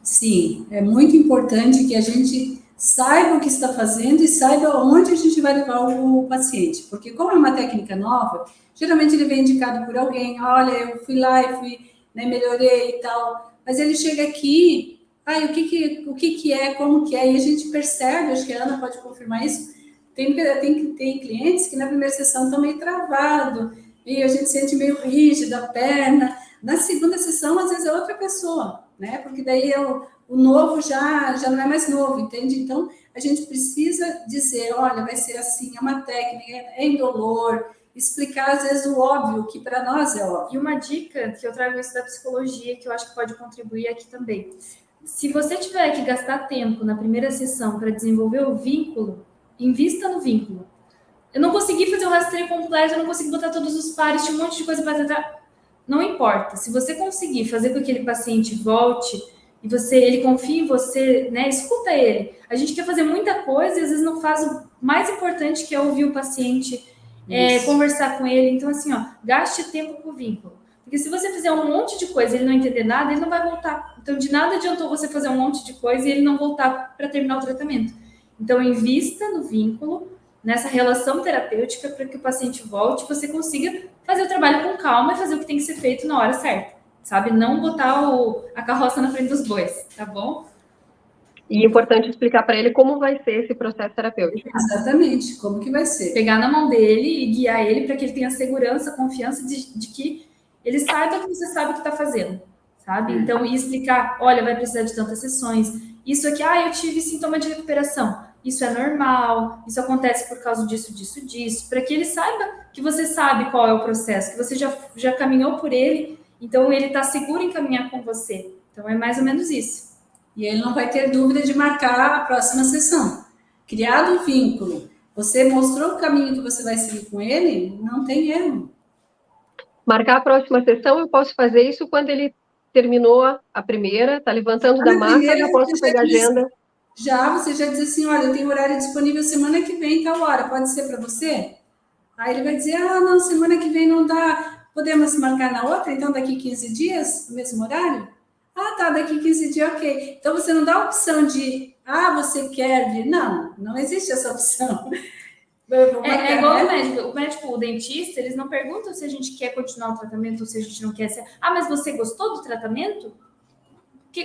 Sim, é muito importante que a gente saiba o que está fazendo e saiba onde a gente vai levar o paciente. Porque como é uma técnica nova, geralmente ele vem indicado por alguém, olha, eu fui lá e fui, né, melhorei e tal. Mas ele chega aqui, o que é, como que é, e a gente percebe, acho que a Ana pode confirmar isso, tem clientes que na primeira sessão estão meio travado, e a gente sente meio rígido a perna. Na segunda sessão, às vezes é outra pessoa, né? Porque daí o novo já não é mais novo, entende? Então, a gente precisa dizer, olha, vai ser assim, é uma técnica, é indolor, explicar, às vezes, o óbvio, que para nós é óbvio. E uma dica que eu trago isso da psicologia, que eu acho que pode contribuir aqui também. Se você tiver que gastar tempo na primeira sessão para desenvolver o vínculo, invista no vínculo. Eu não consegui fazer o rastreio completo, eu não consegui botar todos os pares, tinha um monte de coisa para tentar. Não importa. Se você conseguir fazer com que aquele paciente volte e ele confie em você, né? Escuta ele. A gente quer fazer muita coisa e às vezes não faz o mais importante, que é ouvir o paciente, conversar com ele. Então, assim, ó, gaste tempo com o vínculo. Porque se você fizer um monte de coisa e ele não entender nada, ele não vai voltar. Então, de nada adiantou você fazer um monte de coisa e ele não voltar para terminar o tratamento. Então, invista no vínculo, nessa relação terapêutica, para que o paciente volte e você consiga fazer o trabalho com calma e fazer o que tem que ser feito na hora certa, sabe? Não botar a carroça na frente dos bois, tá bom? E é importante explicar para ele como vai ser esse processo terapêutico. Exatamente, como que vai ser. Pegar na mão dele e guiar ele para que ele tenha segurança, confiança de que ele saiba que você sabe o que está fazendo, sabe? Então, e explicar, olha, vai precisar de tantas sessões, isso aqui, eu tive sintoma de recuperação, isso é normal, isso acontece por causa disso, disso, disso, para que ele saiba que você sabe qual é o processo, que você já caminhou por ele, então ele está seguro em caminhar com você. Então, é mais ou menos isso. E ele não vai ter dúvida de marcar a próxima sessão. Criado um vínculo, você mostrou o caminho que você vai seguir com ele, não tem erro. Marcar a próxima sessão, eu posso fazer isso quando ele terminou a primeira, está levantando da maca, eu posso pegar a agenda. Você já diz assim, olha, eu tenho horário disponível semana que vem, tal hora, pode ser para você? Aí ele vai dizer, não, semana que vem não dá, podemos marcar na outra, então daqui 15 dias, no mesmo horário? Tá, daqui 15 dias, ok. Então você não dá a opção de, você quer vir? Não existe essa opção. É igual o médico, o dentista, eles não perguntam se a gente quer continuar o tratamento ou se a gente não quer. Mas você gostou do tratamento?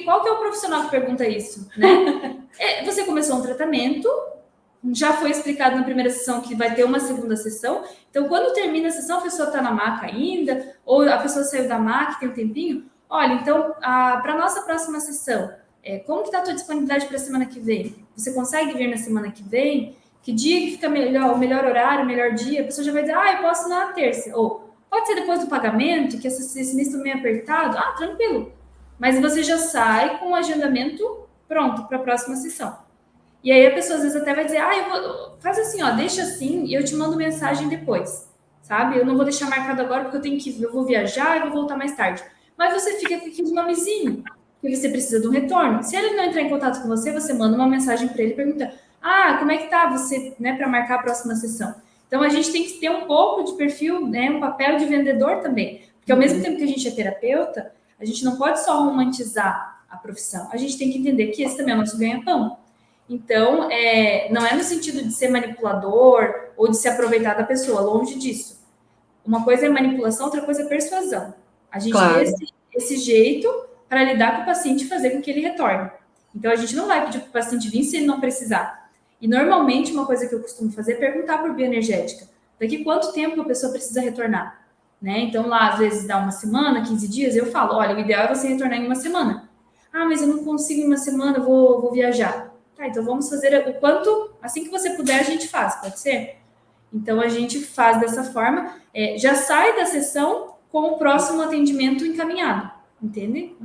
Qual que é o profissional que pergunta isso, né? Você começou um tratamento, já foi explicado na primeira sessão que vai ter uma segunda sessão, então quando termina a sessão, a pessoa está na maca ainda, ou a pessoa saiu da maca, tem um tempinho, olha, então, para a nossa próxima sessão, como que está a tua disponibilidade para a semana que vem? Você consegue vir na semana que vem? Que dia que fica melhor, o melhor horário, o melhor dia? A pessoa já vai dizer, eu posso na terça. Ou pode ser depois do pagamento, que esse mês está meio apertado. Tranquilo. Mas você já sai com o agendamento pronto para a próxima sessão. E aí a pessoa às vezes até vai dizer, faz assim, deixa assim e eu te mando mensagem depois, sabe? Eu não vou deixar marcado agora porque eu vou viajar e vou voltar mais tarde. Mas você fica com aquele nomezinho, que você precisa de um retorno. Se ele não entrar em contato com você, você manda uma mensagem para ele perguntando, como é que tá você, né, para marcar a próxima sessão? Então a gente tem que ter um pouco de perfil, né, um papel de vendedor também, porque ao mesmo tempo que a gente é terapeuta, a gente não pode só romantizar a profissão, a gente tem que entender que esse também é o nosso ganha-pão. Então, não é no sentido de ser manipulador ou de se aproveitar da pessoa, longe disso. Uma coisa é manipulação, outra coisa é persuasão. A gente tem esse jeito para lidar com o paciente e fazer com que ele retorne. Então, a gente não vai pedir para o paciente vir se ele não precisar. E, normalmente, uma coisa que eu costumo fazer é perguntar por bioenergética. Daqui quanto tempo a pessoa precisa retornar? Né? Então, lá, às vezes, dá uma semana, 15 dias, eu falo, olha, o ideal é você retornar em uma semana. Mas eu não consigo em uma semana, eu vou viajar. Tá, então vamos fazer o quanto, assim que você puder, a gente faz, pode ser? Então, a gente faz dessa forma, já sai da sessão com o próximo atendimento encaminhado, entende?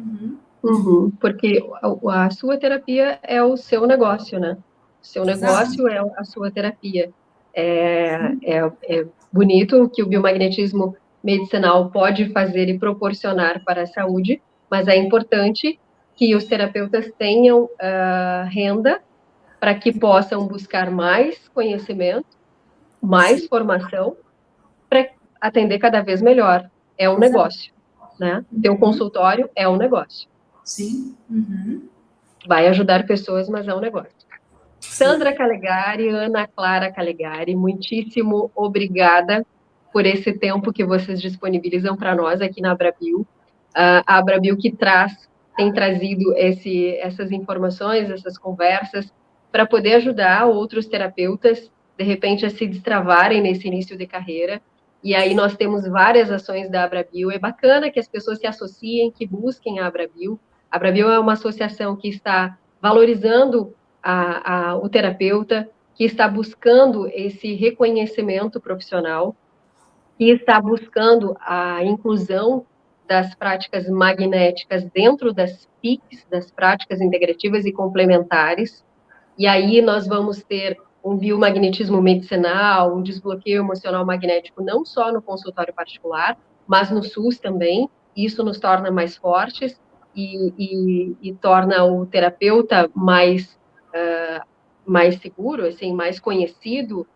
Porque a sua terapia é o seu negócio, né? O seu negócio é a sua terapia. É bonito que o biomagnetismo medicinal pode fazer e proporcionar para a saúde, mas é importante que os terapeutas tenham renda para que possam buscar mais conhecimento, mais formação, para atender cada vez melhor. É um negócio, né? Teu consultório é um negócio. Sim. Vai ajudar pessoas, mas é um negócio. Sandra Calegari, Ana Clara Calegari, muitíssimo obrigada por esse tempo que vocês disponibilizam para nós aqui na Abrabio. A Abrabio que tem trazido essas informações, essas conversas, para poder ajudar outros terapeutas, de repente, a se destravarem nesse início de carreira. E aí nós temos várias ações da Abrabio. É bacana que as pessoas se associem, que busquem a Abrabio. A Abrabio é uma associação que está valorizando o terapeuta, que está buscando esse reconhecimento profissional, que está buscando a inclusão das práticas magnéticas dentro das PICs, das práticas integrativas e complementares. E aí nós vamos ter um biomagnetismo medicinal, um desbloqueio emocional magnético, não só no consultório particular, mas no SUS também. Isso nos torna mais fortes e torna o terapeuta mais seguro, assim, mais conhecido.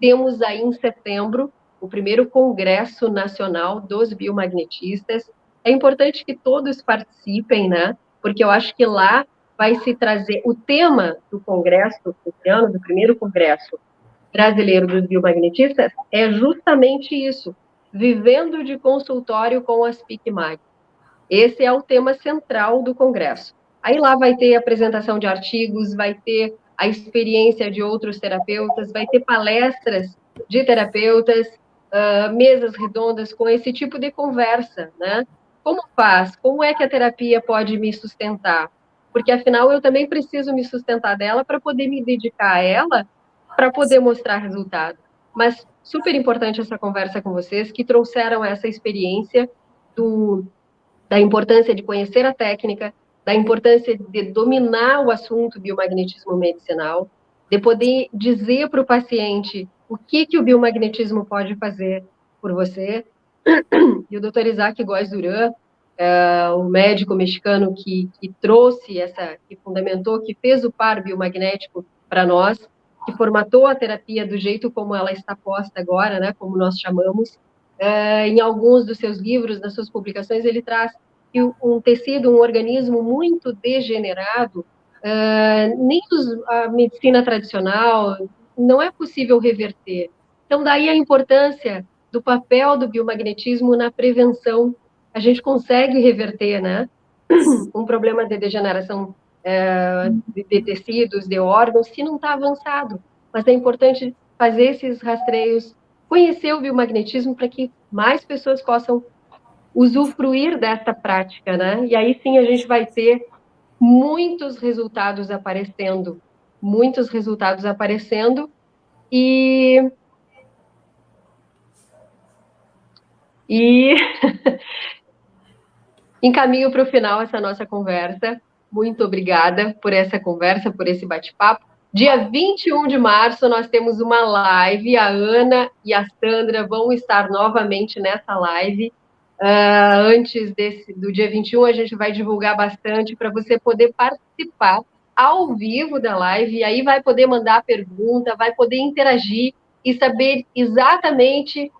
Temos aí em setembro o primeiro Congresso Nacional dos Biomagnetistas. É importante que todos participem, né? Porque eu acho que lá vai se trazer o tema do Congresso, esse ano, do primeiro Congresso Brasileiro dos Biomagnetistas, é justamente isso, vivendo de consultório com as PIC-MAG. Esse é o tema central do Congresso. Aí lá vai ter apresentação de artigos, vai ter a experiência de outros terapeutas, vai ter palestras de terapeutas, mesas redondas com esse tipo de conversa, né? Como faz? Como é que a terapia pode me sustentar? Porque, afinal, eu também preciso me sustentar dela para poder me dedicar a ela, para poder mostrar resultado. Mas super importante essa conversa com vocês, que trouxeram essa experiência da importância de conhecer a técnica, da importância de dominar o assunto biomagnetismo medicinal, de poder dizer para o paciente o que o biomagnetismo pode fazer por você. E o Dr. Isaac Góes Duran, o médico mexicano que trouxe que fundamentou, que fez o par biomagnético para nós, que formatou a terapia do jeito como ela está posta agora, né, como nós chamamos. Em alguns dos seus livros, das suas publicações, ele traz que um tecido, um organismo muito degenerado, nem a medicina tradicional, não é possível reverter. Então, daí a importância do papel do biomagnetismo na prevenção. A gente consegue reverter, né, um problema de degeneração de tecidos, de órgãos, se não está avançado. Mas é importante fazer esses rastreios, conhecer o biomagnetismo para que mais pessoas possam usufruir dessa prática, né? E aí sim a gente vai ter muitos resultados aparecendo e encaminho para o final essa nossa conversa. Muito obrigada por essa conversa, por esse bate-papo. Dia 21 de março, nós temos uma live. A Ana e a Sandra vão estar novamente nessa live. Antes do dia 21, a gente vai divulgar bastante para você poder participar ao vivo da live. E aí vai poder mandar pergunta, vai poder interagir e saber exatamente,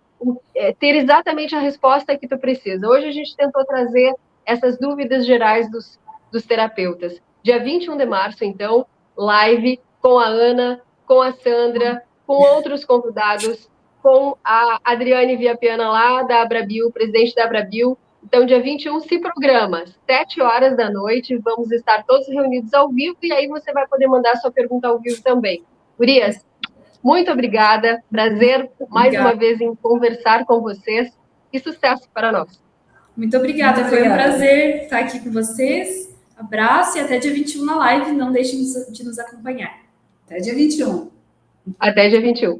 ter exatamente a resposta que tu precisa. Hoje a gente tentou trazer essas dúvidas gerais dos terapeutas. Dia 21 de março, então, live com a Ana, com a Sandra, com outros convidados, com a Adriane Viapiana lá da Abrabil, presidente da Abrabil. Então, dia 21, se programa, 7 horas da noite, vamos estar todos reunidos ao vivo, e aí você vai poder mandar sua pergunta ao vivo também. Gurias, muito obrigada, prazer mais uma vez em conversar com vocês, e sucesso para nós. Muito obrigada, foi um prazer estar aqui com vocês. Abraço e até dia 21 na live. Não deixem de nos acompanhar. Até dia 21. Até dia 21.